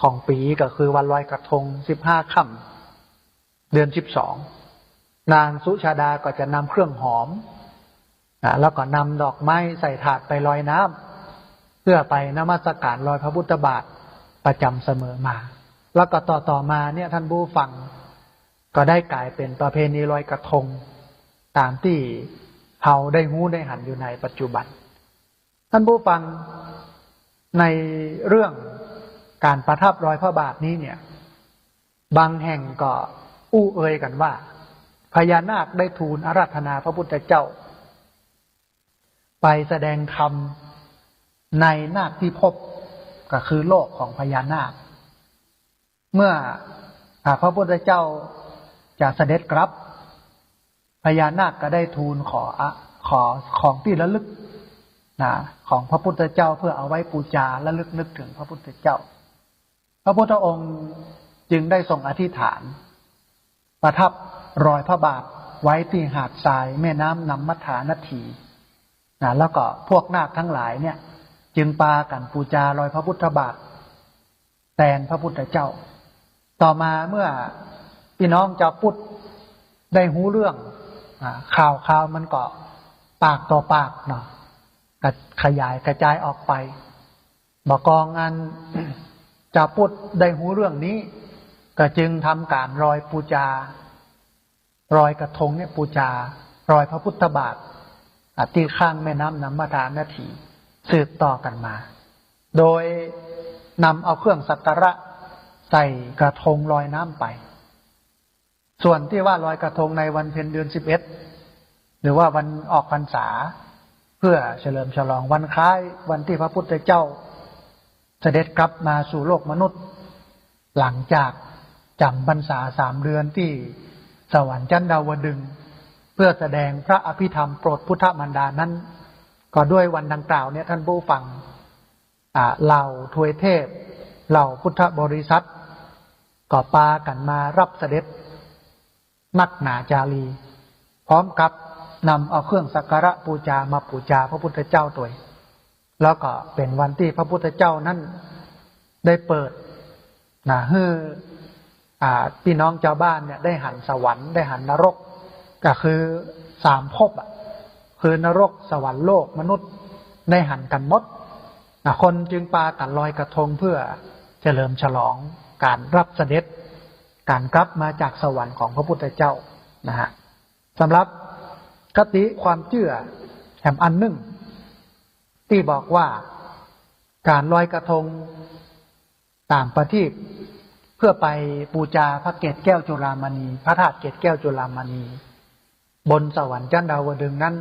ของปีก็คือวันลอยกระทง15 ค่ำเดือน12นางสุชาดาก็จะนำเครื่องหอมแล้วก็นำดอกไม้ใส่ถาดไปลอยน้ำเพื่อไปนมัสการลอยพระพุทธบาทประจำเสมอมาแล้วก็ต่อมาเนี่ยท่านผู้ฟังก็ได้กลายเป็นประเพณีลอยกระทงตามที่เราได้หู้ได้หันอยู่ในปัจจุบันท่านผู้ฟังในเรื่องการประทับรอยพระบาทนี้เนี่ยบางแห่งก็อู้เอ่ยกันว่าพญานาคได้ทูลอาราธนาพระพุทธเจ้าไปแสดงธรรมในนาคที่พบก็คือโลกของพญานาคเมื่อพระพุทธเจ้าจะเสด็จกลับพญานาคก็ได้ทูลขอของที่ระลึกของพระพุทธเจ้าเพื่อเอาไว้บูชาและลึกนึกถึงพระพุทธเจ้าพระพุทธองค์จึงได้ทรงอธิษฐานประทับรอยพระบาทไว้ที่หาดทรายแม่น้ำนำมัทฐานาทีแล้วก็พวกนาคทั้งหลายเนี่ยจึงปากันบูชารอยพระพุทธบาทแทนพระพุทธเจ้าต่อมาเมื่อพี่น้องชาวพุทธได้หูเรื่องข่าวมันก็ปากต่อปากเนาะขยายกระจายออกไปบอกกองอันชาวพุทธได้หูเรื่องนี้ก็จึงทำการรอยบูชารอยกระทงเนี่ยบูชารอยพระพุทธบาทที่ข้างแม่น้ำนำมาทานาทีสืบต่อกันมาโดยนำเอาเครื่องสักการะใส่กระทงลอยน้ำไปส่วนที่ว่าลอยกระทงในวันเพ็ญเดือน11หรือว่าวันออกพรรษาเพื่อเฉลิมฉลองวันคล้ายวันที่พระพุทธเจ้าเสด็จกลับมาสู่โลกมนุษย์หลังจากจำพรรษา3 เดือนที่สวรรค์ชั้นดาวดึงส์เพื่อแสดงพระอภิธรรมโปรดพุทธมารดานั้น ก็ด้วยวันดังกล่าวเนี่ยท่านผู้ฟังเหล่าทวยเทพเหล่าพุทธบริษัทก็ปากันมารับเสด็จนักหนาจารีพร้อมกับนำเอาเครื่องสักการะบูชามาบูชาพระพุทธเจ้าตัวแล้วก็เป็นวันที่พระพุทธเจ้านั้นได้เปิดให้พี่น้องชาวบ้านเนี่ยได้หันสวรรค์ได้หันนรกก็คือ3 ภพคือนรกสวรรค์โลกมนุษย์ได้หันกันหมดคนจึงปากันลอยกระทงเพื่อเฉลิมฉลองการรับเสด็จการกลับมาจากสวรรค์ของพระพุทธเจ้านะฮะสำหรับคติความเชื่อแห่งอันหนึ่งที่บอกว่าการลอยกระทงต่างประเทศเพื่อไปบูชาพระเกศแก้วจุฬามณีพระธาตุเกศแก้วจุฬามณีบนสวรรค์ชั้นดาวดึงส์นั้น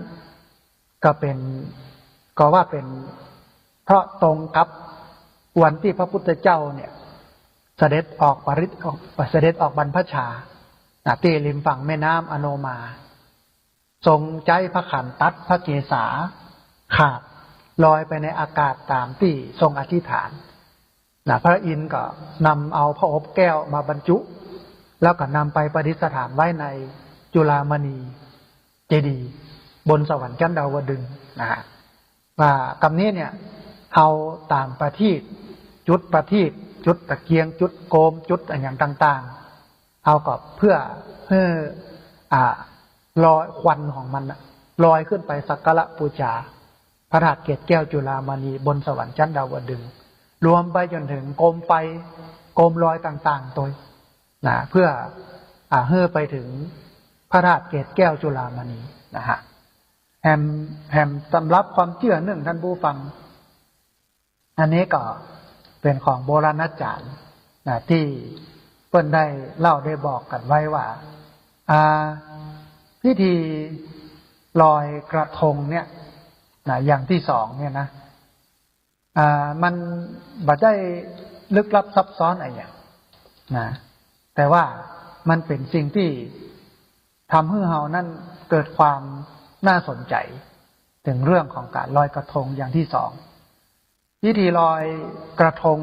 ก็ว่าเป็นเพราะตรงกับวันที่พระพุทธเจ้าเนี่ยเสด็จออกบรรพชาที่ริมฝั่งแม่น้ำอโนมาทรงใจพระขันตัดพระเกศาขาดลอยไปในอากาศตามที่ทรงอธิษฐานพระอินทร์ก็นำเอาพระอบแก้วมาบรรจุแล้วก็นำไปประดิษฐานไว้ในจุฬามณีเจดีย์บนสวรรค์ชั้นดาวดึงส์นะฮะว่าคำนี้เนี่ยเอาต่างประทีปจุดประทีปจุดตะเกียงจุดโคมจุดอะไรอย่างต่างๆเอาก็เพื่อให้ลอยควันของมันลอยขึ้นไปสักการะบูชาพระธาตุเกศแก้วจุฬามณีบนสวรรค์ชั้นดาวดึงส์รวมไปจนถึงโคมไฟโคมลอยต่างๆตัวเพื่อให้ไปถึงพระธาตุเกศแก้วจุฬามณีนะฮะแฮมสำรับความเชื่อหนึ่งท่านผู้ฟังอันนี้ก็เป็นของโบราณอาจารย์ที่เพิ่นได้เล่าได้บอกกันไว้ว่าพิธีลอยกระทงเนี่ยอย่างที่2เนี่ยนะมันบ่ได้ลึกลับซับซ้อนอะไรอย่างนะแต่ว่ามันเป็นสิ่งที่ทำให้เรานั้นเกิดความน่าสนใจถึงเรื่องของการลอยกระทงอย่างที่2พิธีลอยกระทง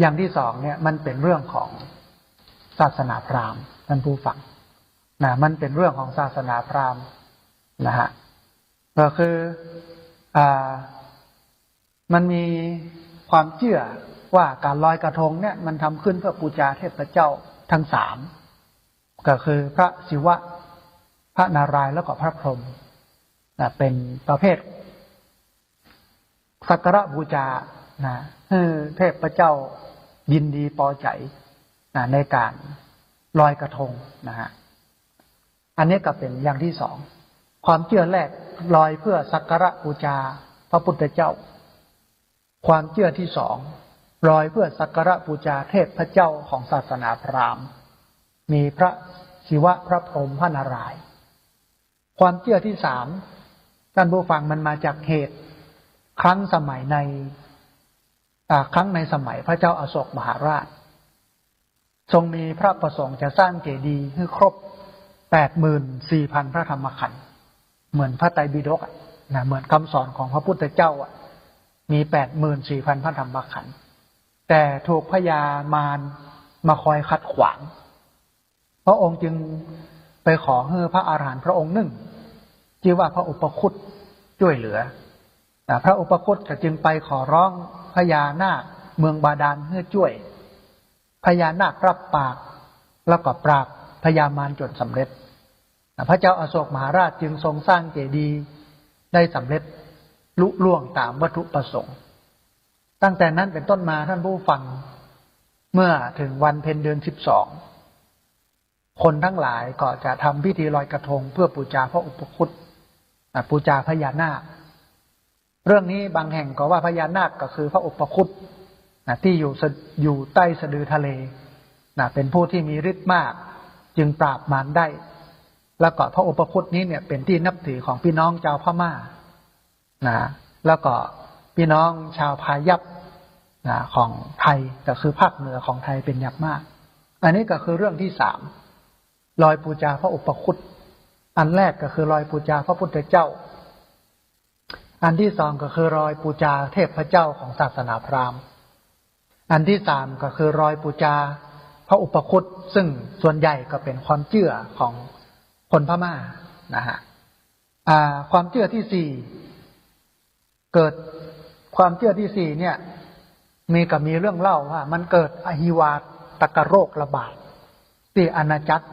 อย่างที่2เนี่ยมันเป็นเรื่องของศาสนาพราหมณ์ท่านผู้ฟังมันเป็นเรื่องของศาสนาพราหมณ์นะฮะก็คือมันมีความเชื่อว่าการลอยกระทงเนี่ยมันทำขึ้นเพื่อบูชาเทพเจ้าทั้ง3ก็คือพระศิวะพระนารายณ์แล้วก็พระพรหมเป็นประเภทสักการะบูชาให้เทพเจ้ายินดีพอใจในการลอยกระทงนะฮะอันนี้ก็เป็นอย่างที่2ความเชื่อแรกลอยเพื่อสักการะบูชาพระพุทธเจ้าความเชื่อที่2ลอยเพื่อสักการะบูชาเทพเจ้าของศาสนาพราหมณ์มีพระศิวะพระพรหมพระนารายณ์ความเชื่อที่3ท่านผู้ฟังมันมาจากเหตุครั้งสมัยในสมัยพระเจ้าอโศกมหาราชทรงมีพระประสงค์จะสร้างเจดีย์ให้ครบ 84,000 พระธรรมขันธ์เหมือนพระไตรปิฎกเหมือนคำสอนของพระพุทธเจ้ามี 84,000 พระธรรมขันธ์แต่ถูกพญามารมาคอยขัดขวางพระองค์จึงไปขอให้พระอาหารหันต์พระองค์หนึ่งชื่อว่าพระอุปคุตช่วยเหลือพระอุปคุตก็จึงไปขอร้องพญานาคเมืองบาดาลให้ช่วยพญานาครับปากแล้วก็ปราบพญามารจนสำเร็จพระเจ้าอโศกมหาราชจึงทรงสร้างเจดีย์ได้สำเร็จลุล่วงตามวัตถุประสงค์ตั้งแต่นั้นเป็นต้นมาท่านผู้ฟังเมื่อถึงวันเพ็ญเดือน12คนทั้งหลายก็จะทำพิธีลอยกระทงเพื่อบูชาพระอุปคุตบูชาพญานาคเรื่องนี้บางแห่งก็ว่าพญานาคก็คือพระอุปคุตที่อยู่ใต้สะดือทะเลเป็นผู้ที่มีฤทธิ์มากจึงปราบมารได้แล้วก็พระอุปคุตนี้เนี่ยเป็นที่นับถือของพี่น้องชาวพม่าแล้วก็พี่น้องชาวพายัพของไทยก็คือภาคเหนือของไทยเป็นอย่างมากอันนี้ก็คือเรื่องที่3ลอยบูชาพระอุปคุตอันแรกก็คือลอยบูชาพระพุทธเจ้า อันที่สองก็คือรอยปูจาเทพเจ้าของศาสนาพราหมณ์ อันที่สามก็คือรอยปูจาพระอุปคุตซึ่งส่วนใหญ่ก็เป็นความเชื่อของคนพม่านะฮะความเชื่อที่สี่เกิดความเชื่อที่สี่เนี่ยมีเรื่องเล่าว่ามันเกิดอหิวาตกโรคระบาดที่อาณาจักร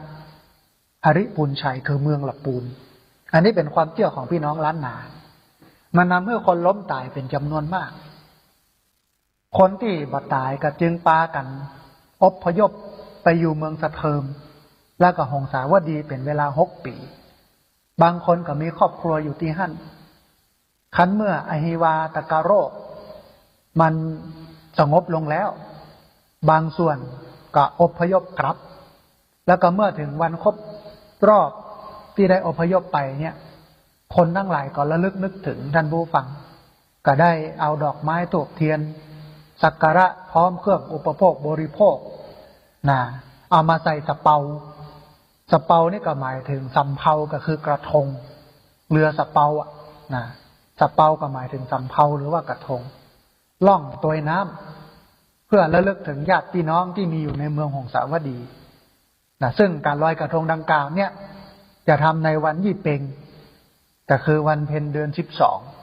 อริปูนชัยคือเมืองละปูนอันนี้เป็นความเชื่อของพี่น้องล้านนามันนำให้คนล้มตายเป็นจำนวนมากคนที่บาดตายก็จึงปากันอพยพไปอยู่เมืองสะเทิมแล้วก็หงสาวดีเป็นเวลา6 ปีบางคนก็มีครอบครัวอยู่ที่หั่นคันเมื่ออหิวาตกโรคมันสงบลงแล้วบางส่วนก็อพยพกลับแล้วก็เมื่อถึงวันครบรอบที่ได้อพยพไปเนี่ยคนทั้งหลายก็ระลึกนึกถึงท่านผู้ฟังก็ได้เอาดอกไม้ธูปเทียนสักการะพร้อมเครื่องอุปโภคบริโภคนะเอามาใส่สะเปานี่ก็หมายถึงสำเภาก็คือกระทงเรือสะเปาอ่ะนะสะเปาก็หมายถึงสำเภาหรือว่ากระทงล่องตัวยน้ำเพื่อระลึกถึงญาติพี่น้องที่มีอยู่ในเมืองหงสาวดีนะซึ่งการลอยกระทงดังกล่าวเนี่ยจะทำในวันยี่เปงก็คือวันเพ็ญเดือน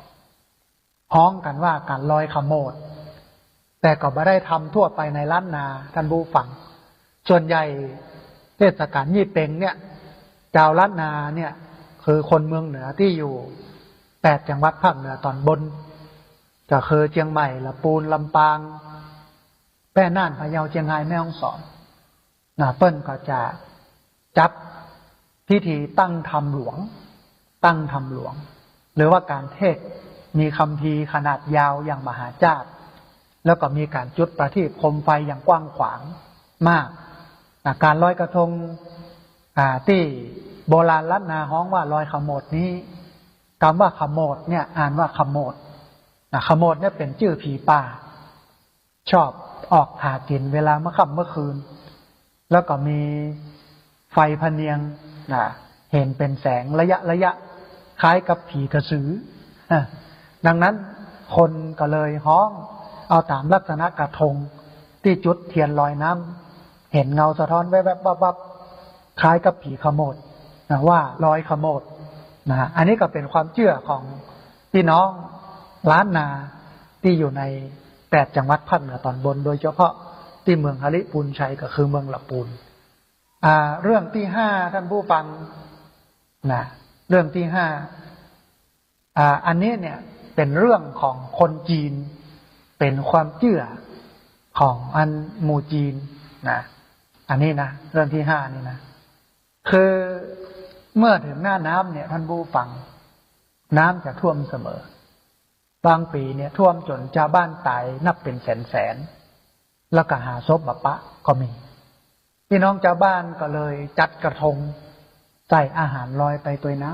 12ฮ้องกันว่าการลอยขโมดแต่ก็ไม่ได้ทำทั่วไปในล้านนาท่านผู้ฟังส่วนใหญ่เทศกาลยี่เปงเนี่ยชาวล้านนาเนี่ยคือคนเมืองเหนือที่อยู่8 จังหวัดภาคเหนือตอนบนก็คือเชียงใหม่ลำพูนลำปางแพร่น่านพะเยาเชียงรายแม่ฮ่องสอนเปิ้ลก็จะจับพิธีตั้งธรรมหลวงหรือว่าการเทศมีคัมภีร์ขนาดยาวอย่างมหาจาร์แล้วก็มีการจุดประทีปโคมไฟอย่างกว้างขวางมากการลอยกระทงที่โบราณล้านนาฮ้องว่าลอยขโมดนี้คำว่าขโมดเนี่ยอ่านว่าขโมดขโมดเนี่ยเป็นชื่อผีป่าชอบออกหากินเวลาเมื่อค่ำเมื่อคืนแล้วก็มีไฟพะเนียงเห็นเป็นแสงระยะคล้ายกับผีกระสือดังนั้นคนก็เลยฮ้องเอาตามลักษณะกระทงที่จุดเทียนลอยน้ำเห็นเงาสะท้อนแวบๆวับๆคล้ายกับผีขโมดว่าลอยขโมดอันนี้ก็เป็นความเชื่อของพี่น้องล้านนาที่อยู่ใน8 จังหวัดภาคเหนือตอนบนโดยเฉพาะที่เมืองอริปูนชัยก็คือเมืองละปูนเรื่องที่5ท่านผู้ฟังเรื่องที่5อันนี้เนี่ยเป็นเรื่องของคนจีนเป็นความเชื่อของอันหมู่จีนอันนี้นะเรื่องที่5นี่นะคือเมื่อถึงหน้าน้ำเนี่ยท่านผู้ฟังน้ำจะท่วมเสมอบางปีเนี่ยท่วมจนชาวบ้านตายนับเป็นแสนแล้วก็หาศพบะปะก็มีพี่น้องชาวบ้านก็เลยจัดกระทงใส่อาหารลอยไปตัวยน้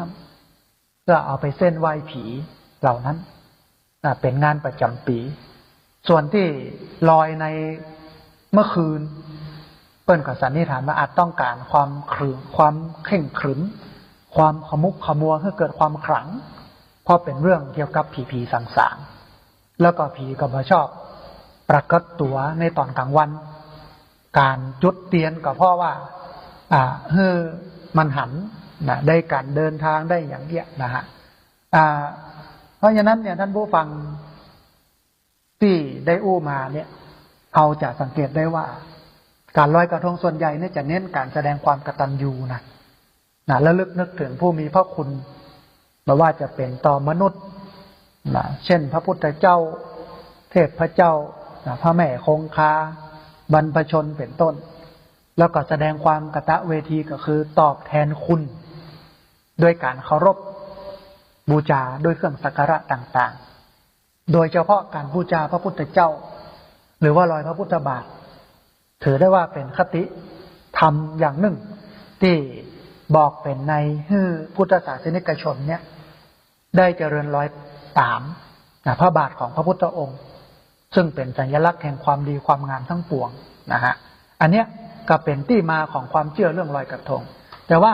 ำเพื่อเอาไปเส้นไหว้ผีเหล่านั้นเป็นงานประจำปีส่วนที่ลอยในเมื่อคืนเปิ้นก็สันนิษฐานว่าอาจต้องการความเข่งขรึมความขมุกขมัวให้เกิดความขลังเพราะเป็นเรื่องเกี่ยวกับผีสางๆแล้วก็ผีก็มาชอบปรากฏตัวในตอนกลางวันการจุดเทียนก็เพราะว่ามันหันได้การเดินทางได้อย่างเงี้ยนะฮะเพราะฉะนั้นเนี่ยท่านผู้ฟังที่ได้อู้มาเนี่ยเอาจะสังเกตได้ว่าการลอยกระทงส่วนใหญ่เนี่ยจะเน้นการแสดงความกตัญญูนะระลึกนึกถึงผู้มีพระคุณไม่ว่าจะเป็นต่อมนุษย์เช่นพระพุทธเจ้าเทพเจ้าพระแม่คงคาบรรพชนเป็นต้นแล้วก็แสดงความกตเวทีก็คือตอบแทนคุณด้วยการเคารพบูชาด้วยเครื่องสักการะต่างๆโดยเฉพาะการบูชาพระพุทธเจ้าหรือว่าลอยพระพุทธบาทถือได้ว่าเป็นคติธรรมอย่างหนึ่งที่บอกเป็นในพุทธศาสนิกชนเนี่ยได้เจริญรอยตามพระบาทของพระพุทธองค์ซึ่งเป็นสัญลักษณ์แห่งความดีความงามทั้งปวงนะฮะอันเนี้ยก็เป็นที่มาของความเชื่อเรื่องลอยกระทงแต่ว่า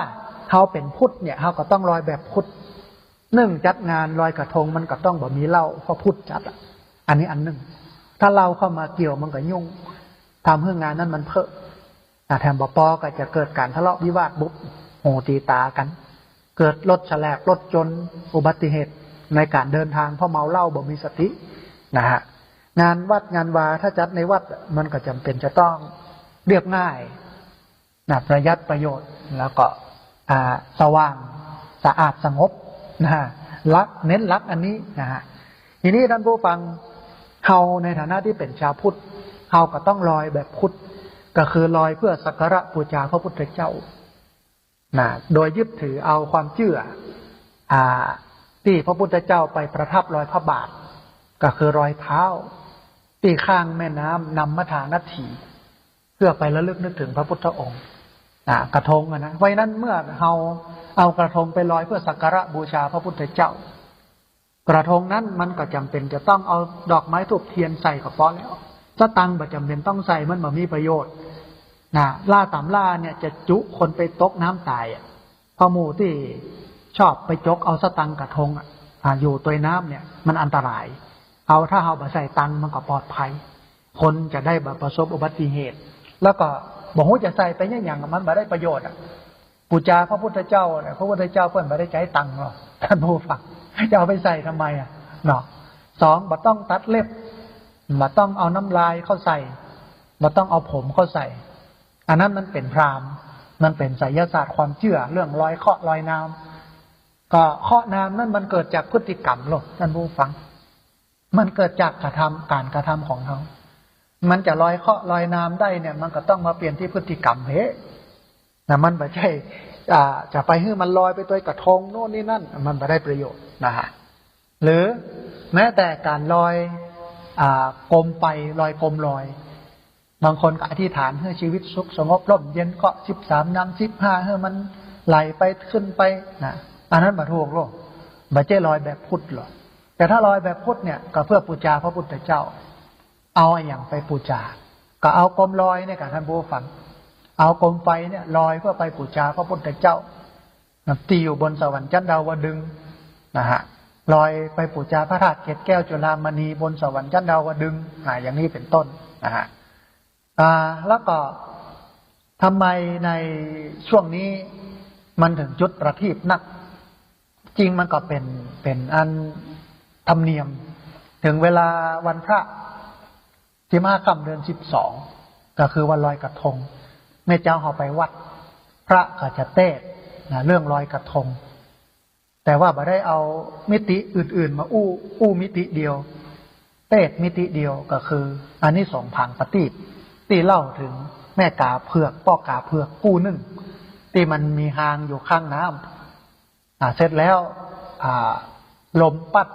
เขาเป็นพุทธเนี่ยเขาก็ต้องลอยแบบพุทธ นึ่งจัดงานลอยกระทงมันก็ต้องบ่มีเหล้าเพราะพุทธจัดอันนี้อันหนึ่งถ้าเหล้าเข้ามาเกี่ยวมันก็ยุ่งทำให้งานนั้นมันเพ้อแถมบ่พอก็จะเกิดการทะเลาะวิวาทบุบโหตีตากัน เกิดรถแฉลบรถจนอุบัติเหตุในการเดินทางเพราะเมาเหล้าบ่มีสตินะฮะงานวัดงานวาถ้าจัดในวัดมันก็จำเป็นจะต้องเรียบง่ายนะประหยัดประโยชน์แล้วก็สว่างสะอาดสงบนะฮะรักเน้นรักอันนี้นะฮะทีนี้ท่านผู้ฟังเฮาในฐานะที่เป็นชาวพุทธเฮาก็ต้องลอยแบบพุทธก็คือลอยเพื่อสักการะบูชาพระพุทธเจ้านะโดยยึดถือเอาความเชื่อที่พระพุทธเจ้าไปประทับรอยพระบาทก็คือรอยเท้าที่ข้างแม่น้ำนำมัทานาทีเพื่อไประลึกนึกถึงพระพุทธองค์กระทงนะเพราะฉะนั้นเมื่อเราเอากระทงไปลอยเพื่อสักการะบูชาพระพุทธเจ้ากระทงนั้นมันก็จำเป็นจะต้องเอาดอกไม้ธูปเทียนใส่กระป๋อแล้วสตังค์บ่จำเป็นต้องใส่มันบ่มีประโยชน์ล่าตามล่าเนี่ยจะจุคนไปตกน้ำตายพอหมู่ที่ชอบไปจกเอาสตังค์กระทงอยู่ตัวน้ำเนี่ยมันอันตรายเอาถ้าเอาบ่ใส่ตังค์มันก็ปลอดภัยคนจะได้บ่ประสบอุบัติเหตุแล้วก็บอกว่าจะใส่ไปอย่างมันบ่ได้ประโยชน์บูชาพระพุทธเจ้าพระพุทธเจ้าเพิ่นบ่ได้ใช้ตังค์หรอกท่านผู้ฟังจะเอาไปใส่ทำไมเนาะสองบ่ต้องตัดเล็บบ่ต้องเอาน้ำลายเข้าใส่บ่ต้องเอาผมเข้าใส่อันนั้นมันเป็นพราหมณ์มันเป็นไสยศาสตร์ความเชื่อเรื่องลอยเคราะห์ลอยน้ำก็เคราะห์น้ำนั่นมันเกิดจากพฤติกรรมหรอกท่านผู้ฟังมันเกิดจากการกระทำของเขามันจะลอยเคราะห์ลอยน้ำได้เนี่ยมันก็ต้องมาเปลี่ยนที่พฤติกรรมนะมันไม่ใช่จะไปให้มันลอยไปตัวกระทงโน่นนี่นั่นมันไม่ได้ประโยชน์นะฮะหรือแม้แต่การลอยกลมไปลอยกลมลอยบางคนก็อธิษฐานให้ชีวิตสุขสงบร่มเย็นเกาะ13 น้ำ15ให้มันไหลไปขึ้นไปนะอันนั้นบ่ถูกหรอกบ่ใช่ลอยแบบพุทธหรอกแต่ถ้าลอยแบบพุทธเนี่ยก็เพื่อบูชาพระพุทธเจ้าเอาอย่างไปบูชาก็เอากลมลอยเนี่ยกับท่านผู้ฟังเอากลมไฟเนี่ยลอยเพื่อไปบูชาพระพุทธเจ้าตีอยู่บนสวรรค์ชั้นดาวดึงส์นะฮะลอยไปบูชาพระธาตุเกศแก้วจุฬามณีบนสวรรค์ชั้นดาวดึงส์อย่างนี้เป็นต้นนะฮะแล้วก็ทำไมในช่วงนี้มันถึงจุดประทีปนักจริงมันก็เป็นอันธรรมเนียมถึงเวลาวันพระ15 ค่ำเดือน12ก็คือวันลอยกระทงแม่เจ้าเขาไปวัดพระก็จะเทศเรื่องลอยกระทงแต่ว่าบ่ได้เอามิติอื่นๆมาอู้มิติเดียวเทศมิติเดียวก็คืออานิสงส์ผางปฏิบที่เล่าถึงแม่กาเผือกพ่อกาเผือกกู้นึ่งที่มันมีหางอยู่ข้างน้ำเสร็จแล้วลมปัด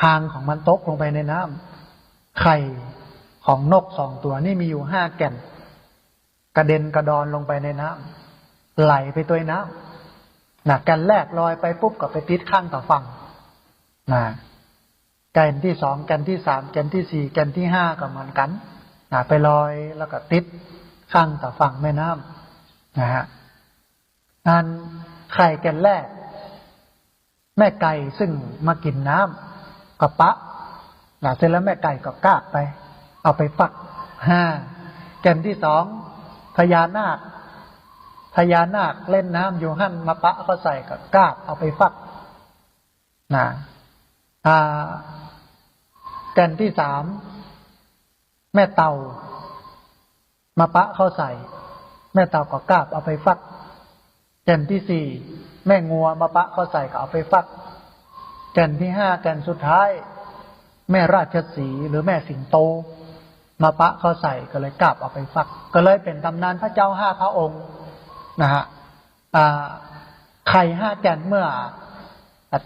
หางของมันตกลงไปในน้ำไข่ของนก2 ตัวนี่มีอยู่5 แก่นกระเด็นกระดอนลงไปในน้ำไหลไปตัวน้ำแก่นแรกลอยไปปุ๊บก็ไปติดข้างต่อฝั่งแก่นที่2แก่นที่3แก่นที่4แก่นที่5ก็เหมือนกันไปลอยแล้วก็ติดข้างต่อฝั่งแม่น้ำนะฮะอันไข่แก่นแรกแม่ไก่ซึ่งมากินน้ำก็ปะเสร็จแล้วแม่ไก่ก็กาบไปเอาไปฟักแก่นที่2พญานาคเล่นน้ำอยู่หั่นมาปะก็ใส่กับกาบเอาไปฟักแก่นที่3แม่เต่ามาปะเข้าใส่แม่เต่าก็กาบเอาไปฟักแก่นที่4แม่งัวมาปะเข้าใส่ก็เอาไปฟักแก่นที่5แก่นสุดท้ายแม่ราชสีห์หรือแม่สิงโตมาปะเข้าใส่ก็เลยกาบเอาไปฟักก็เลยเป็นตำนานพระเจ้า5 พระองค์นะฮะไข่5 แก่นเมื่อ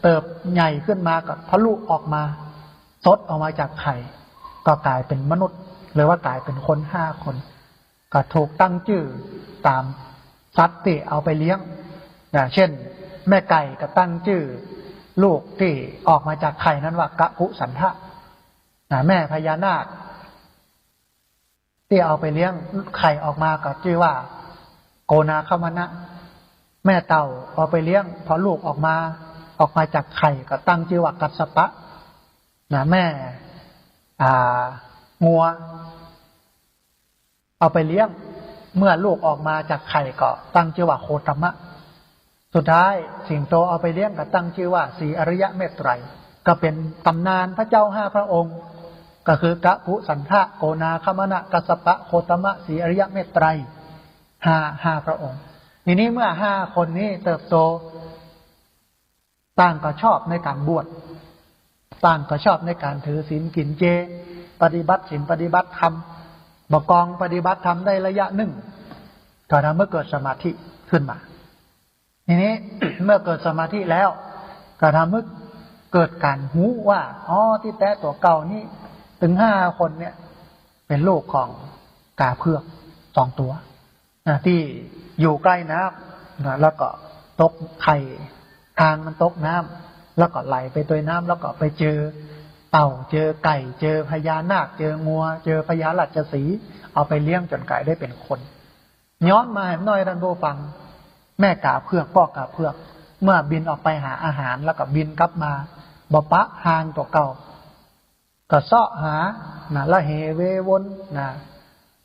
เติบใหญ่ขึ้นมาก็ทะลุออกมาซดออกมาจากไข่ก็กลายเป็นมนุษย์หรือว่ากลายเป็นคน5 คนก็ถูกตั้งชื่อตามสัตว์ที่เอาไปเลี้ยงเช่นแม่ไก่ก็ตั้งชื่อลูกที่ออกมาจากไข่นั้นว่ากะพุสันทะแม่พญานาคที่เอาไปเลี้ยงไข่ออกมาก็ชื่อว่าโกนาคมนะแม่เต่าเอาไปเลี้ยงพอลูกออกมา ออกมาจากไข่ก็ตั้งชื่อว่ากัสสปะนะแม่งัวเอาไปเลี้ยงเมื่อลูกออกมาจากไข่ก็ตั้งชื่อว่าโคตมะสุดท้ายสิงโตเอาไปเลี้ยงก็ตั้งชื่อว่าสีอริยะเมตไตรก็เป็นตำนานพระเจ้า5พระองค์ก็คือกะพุสันทะโกนาคมนะกัสสปะโคตมะสีอริยะเมตไตรห้าพระองค์ทีนี้เมื่อ5คนนี้เติบโตต่างก็ชอบในการบวชต่างก็ชอบในการถือศีลกินเจปฏิบัติศีลปฏิบัติธรรมบกองปฏิบัติธรรมได้ระยะหนึ่งก็ทำเมื่อเกิดสมาธิขึ้นมาทีนี้ เมื่อเกิดสมาธิแล้วก็ทำเมื่อเกิดการหูว่าที่แท้ตัวเก่านี้ถึง5คนเนี่ยเป็นลูกของกาเพือก2ตัวที่อยู่ใกล้น้ำแล้วก็ตกไข่ทางมันตกน้ำแล้วก็ไหลไปตัวน้ำแล้วก็ไปเจอเต่าเจอไก่เจอพญานาคเจองัวเจอพญาราชสีห์เอาไปเลี้ยงจนกลายได้เป็นคนย้อนมาหน่อยท่านผู้ฟังแม่กาเพือกพ่อกาเพือกเมื่อบินออกไปหาอาหารแล้วก็บินกลับมาบ่ปะห่างตัวเก่าก็เสาะหาละเหเววน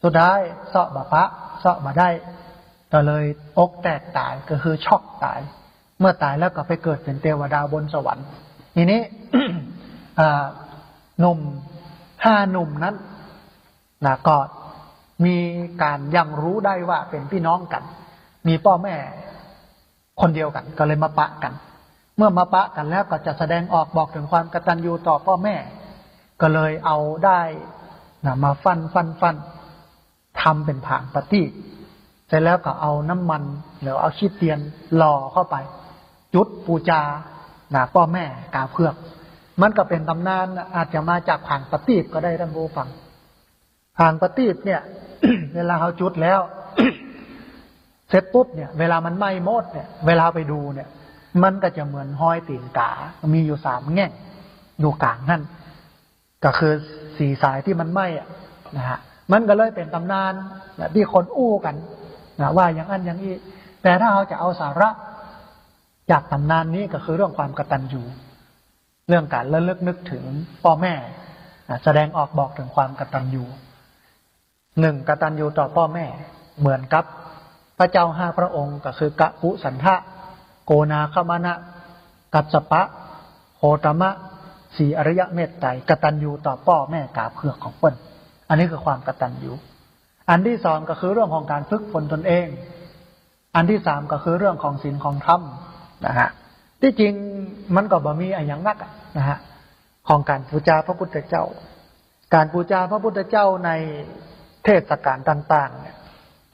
สุดท้ายเสาะบ่ปะเสาะบ่ได้ก็เลยอกแตกตายก็คือช็อกตายเมื่อตายแล้วก็ไปเกิดเป็นเทวดาบนสวรรค์ทีนี้ หนุ่ม5หนุ่มนั้นก็มีการยังรู้ได้ว่าเป็นพี่น้องกันมีพ่อแม่คนเดียวกันก็เลยมาปะกันเมื่อมาปะกันแล้วก็จะแสดงออกบอกถึงความกตัญญูต่อพ่อแม่ก็เลยเอาได้มาฟันทำเป็นผางปฏิเสร็จแล้วก็เอาน้ำมันหรือเอาขี้เตียนหล่อเข้าไปจุดปูจาพ่อแม่กาเพือกมันก็เป็นตำนานอาจจะมาจากผางปฏิก็ได้ท่านผู้ฟังผางปฏิเนี่ย เวลาเขาจุดแล้ว เสร็จปุ๊บเนี่ยเวลามันไหม้หมดเนี่ยเวลาไปดูเนี่ยมันก็จะเหมือนห้อยตีนกามีอยู่3แง่งอยู่กลางนั่นก็คือ4สายที่มันไหม้นะฮะมันก็เลยเป็นตำนานที่คนอู้กันว่าอย่างนั้นอย่างนี้แต่ถ้าเราจะเอาสาระจากตำนานนี้ก็คือเรื่องความกตัญญูเรื่องการระลึกนึกถึงพ่อแม่แสดงออกบอกถึงความกตัญญู1กตัญญูต่อพ่อแม่เหมือนกับพระเจ้า5พระองค์ก็คือกะปุสันทะโกนาคมนะกัสสปะโคตมะสีอริยะเมตไตรกตัญญูต่อพ่อแม่กาเพือกของเพิ่นอันนี้คือความกตัญญูอันที่2ก็คือเรื่องของการฝึกฝนตนเองอันที่3ก็คือเรื่องของศีลของธรรมนะฮะที่จริงมันก็บ่มีอะไรอย่างนักนะฮะของการบูชาพระพุทธเจ้าการบูชาพระพุทธเจ้าในเทศกาลต่างๆเนี่ย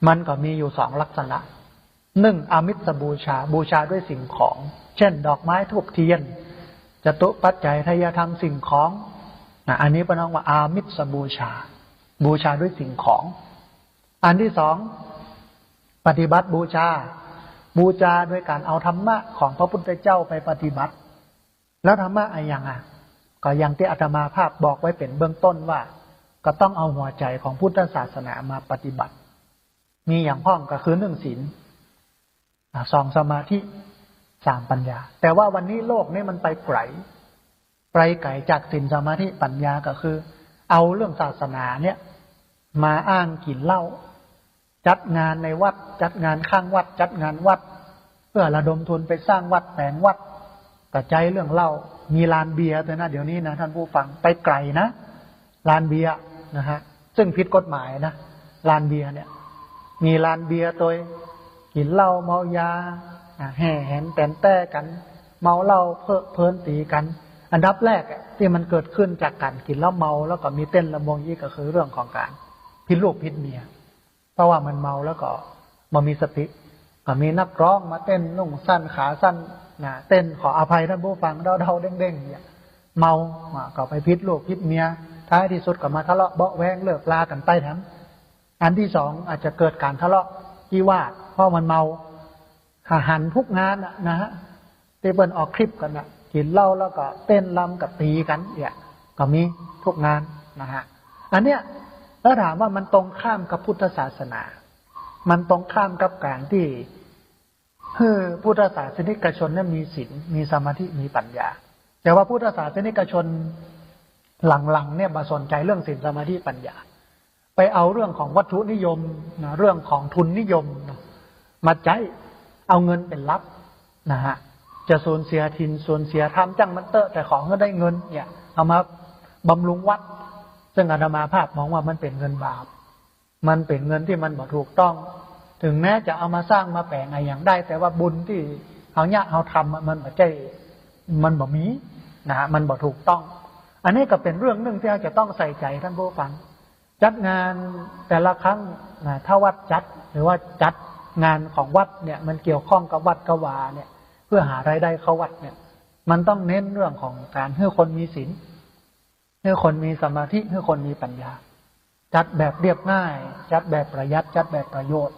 มันก็มีอยู่2ลักษณะ1อามิสบูชาบูชาด้วยสิ่งของเช่นดอกไม้ธูปเทียนจตุปัจจัยทายธรรมสิ่งของอันนี้เป็นว่าอามิสบูชาบูชาด้วยสิ่งของอันที่2ปฏิบัติบูชาบูชาด้วยการเอาธรรมะของพระพุทธเจ้าไปปฏิบัติแล้วธรรมะอะไรอย่างก็อย่างที่อาตมาภาพบอกไว้เป็นเบื้องต้นว่าก็ต้องเอาหัวใจของพุทธศาสนามาปฏิบัติมีอย่างพ้องก็คือ1ศีล2สมาธิ3ปัญญาแต่ว่าวันนี้โลกนี้มันไปไกลจากศีลสมาธิปัญญาก็คือเอาเรื่องศาสนาเนี่ยมาอ้างกินเหล้าจัดงานในวัดจัดงานข้างวัดจัดงานวัดเพื่อระดมทุนไปสร้างวัดแปลงวัดกระจายเรื่องเหล้ามีลานเบียร์ด้วยนะเดี๋ยวนี้นะท่านผู้ฟังไปไกลนะลานเบียร์นะฮะซึ่งผิดกฎหมายนะลานเบียร์เนี่ยมีลานเบียร์ตัวกินเหล้าเมายาแห่แหนแต่นแต้กันเมาเหล้าเพลินตีกันอันดับแรกที่มันเกิดขึ้นจากการกินเหล้าเมาแล้วก็มีเต้นระบงยี่ก็คือเรื่องของการพิดลูกพิดเมียเพราะว่ามันเมาแล้วก็มามีสติก็มีนักร้องมาเต้นนุ่งสั้นขาสั้นเต้นขออภัยท่านผู้ฟังเดาๆเด้งๆเนี่ยเมาก็ไปพิดลูกพิดเมียท้ายที่สุดก็มาทะเลาะเบาะแวงเลิกลากันใต้แถมอันที่2อาจจะเกิดการทะเลาะวิวาทเพราะมันเมาหันทุกงานนะฮะที่เปิ้นออกคลิปกันกินเหล้าแล้วก็เต้นรำกับตีกันเนี่ยก็มีทุกงานนะฮะอันเนี้ยแล้วถามว่ามันตรงข้ามกับพุทธศาสนามันตรงข้ามกับการที่ คือพุทธศาสนิกชนนั้นมีศีลมีสมาธิมีปัญญาแต่ว่าพุทธศาสนิกชนหลังๆเนี่ยมาสนใจเรื่องศีลสมาธิปัญญาไปเอาเรื่องของวัตถุนิยมนะเรื่องของทุนนิยมนะมาใจเอาเงินเป็นลับนะฮะจะสูญเสียทินสูญเสียธรรมจังมันเตอะแต่ของก็ได้เงินเนี่ยเอามาบำรุงวัดซึ่งอาตมาภาพมองว่ามันเป็นเงินบาปมันเป็นเงินที่มันบ่ถูกต้องถึงแม้จะเอามาสร้างมาแปลงอะไรอย่างได้แต่ว่าบุญที่เอาเนี่ยเอาทำมันบ่ใจมันบ่มีนะฮะมันบ่ถูกต้องอันนี้ก็เป็นเรื่องหนึ่งที่เราจะต้องใส่ใจท่านผู้ฟังจัดงานแต่ละครั้งนะถ้าวัดจัดหรือว่าจัดงานของวัดเนี่ยมันเกี่ยวข้องกับวัดกวาเนี่ยเพื่อหารายได้เข้าวัดเนี่ยมันต้องเน้นเรื่องของการให้คนมีศีลให้คนมีสมาธิให้คนมีปัญญาจัดแบบเรียบง่ายจัดแบบประหยัดจัดแบบประโยชน์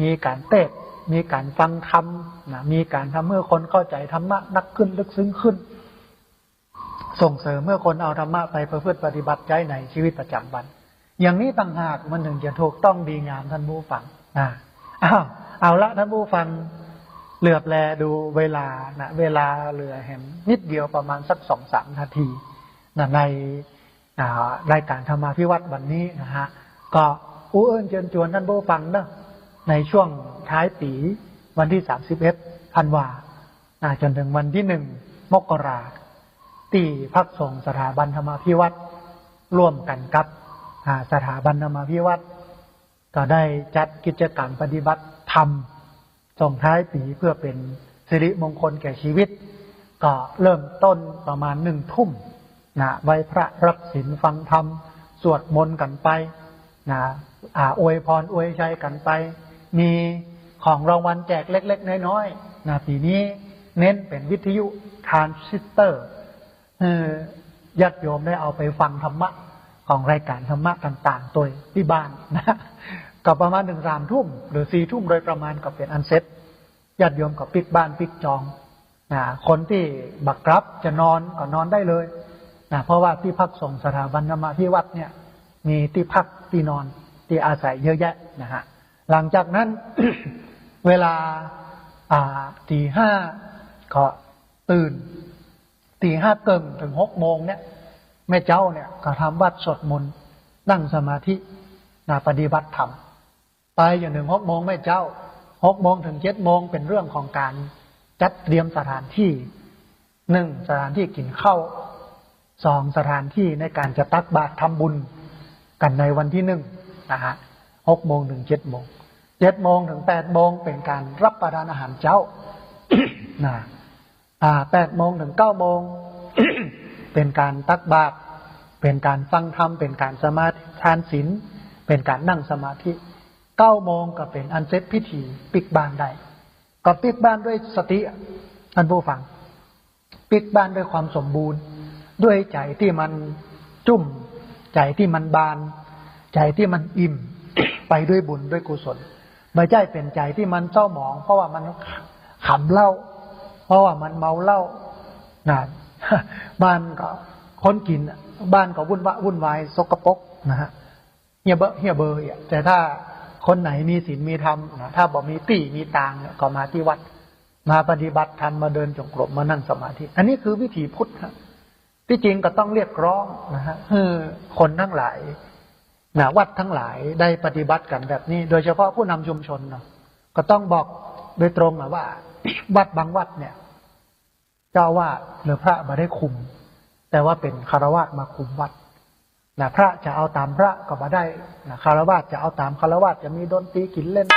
มีการเทศมีการฟังธรรมนะมีการทำเมื่อคนเข้าใจธรรมะนักขึ้นลึกซึ้งขึ้นส่งเสริมเมื่อคนเอาธรรมะไปประพฤติปฏิบัติใช้ในชีวิตประจำวันอย่างนี้ต่างหากมันถึงจะถูกต้องดีงามท่านผู้ฟังเอาละท่านผู้ฟังเหลือบแลดูเวลานะเวลาเหลือเห็นนิดเดียวประมาณสัก 2-3 นาทีนะในรายการธรรมาภิวัตน์วันนี้นะฮะก็อู้เอิญเชิญชวนท่านผู้ฟังนะในช่วงท้ายปีวันที่31ธันวาจนถึงวันที่1มกราที่พักสงฆ์สถาบันธรรมาภิวัตน์ร่วมกันกับสถาบันธรรมาภิวัตน์ก็ได้จัดกิจกรรมปฏิบัติธรรมส่งท้ายปีเพื่อเป็นสิริมงคลแก่ชีวิตก็เริ่มต้นประมาณ1 ทุ่มนะไหว้พระรับศีลฟังธรรมสวดมนต์กันไปนะอวยพรอวยชัยกันไปมีของรางวัลแจกเล็กๆน้อยๆนะปีนี้เน้นเป็นวิทยุทรานซิสเตอร์ญาติโยมได้เอาไปฟังธรรมะของรายการธรรมะต่างๆตัวที่บ้านนะก็ประมาณ3 ทุ่มหรือ4 ทุ่มโดยประมาณก็เป็นอันเซ็ตญาติโยมก็ปิดบ้านปิดจองนะคนที่บักรับจะนอนก็นอนได้เลยนะเพราะว่าที่พักสงฆ์สถาบันธรรมาภิวัตน์เนี่ยมีที่พักที่นอนที่อาศัยเยอะแยะนะฮะหลังจากนั้น เวลา5:05ก็ตื่น5:30เกินถึง6 โมงเนี่ยแม่เจ้าเนี่ยก็ทำวัดสวดมนต์นั่งสมาธิปฏิบัติธรรมไปอย่างถึง6 โมงแม่เจ้า6 โมงถึง7 โมงเป็นเรื่องของการจัดเตรียมสถานที่1สถานที่กินข้าว2สถานที่ในการจะตักบาตรทำบุญกันในวันที่1นะฮะ6 โมงถึง7 โมง7 โมงถึง8 โมงเป็นการรับประทานอาหารเช้า นะ8 โมงถึง9 โมง เป็นการตักบาตรเป็นการฟังธรรมเป็นการสมาทานศีลเป็นการนั่งสมาธิ9 โมงก็เป็นอันเสร็จพิธีปิดบ้านได้ก็ปิดบ้านด้วยสติท่านผู้ฟังปิดบ้านด้วยความสมบูรณ์ด้วยใจที่มันจุ่มใจที่มันบานใจที่มันอิ่ม ไปด้วยบุญด้วยกุศลไม่ใช่เป็นใจที่มันเศร้าหมองเพราะว่ามันขำเหล้าเพราะว่ามันเมาเหล้านะบ้านก็คนกินบ้านก็วุ่นวายสกปรกนะฮะเฮียเบอร์แต่ถ้าคนไหนมีศีลมีธรรมนะถ้าบอกมีตี้มีตางก็มาที่วัดมาปฏิบัติธรรมมาเดินจงกรมมานั่งสมาธิอันนี้คือวิถีพุทธที่จริงก็ต้องเรียกร้องนะฮะคนทั้งหลายวัดทั้งหลายได้ปฏิบัติกันแบบนี้โดยเฉพาะผู้นำชุมชนเนาะก็ต้องบอกโดยตรงว่า วัดบางวัดเนี่ยเจ้าว่าหรือพระมาได้คุมแต่ว่าเป็นคฤหัสถ์มาคุมวัดพระจะเอาตามพระก็มาได้คฤหัสถ์จะเอาตามคฤหัสถ์จะมีดนตรีกินเล่น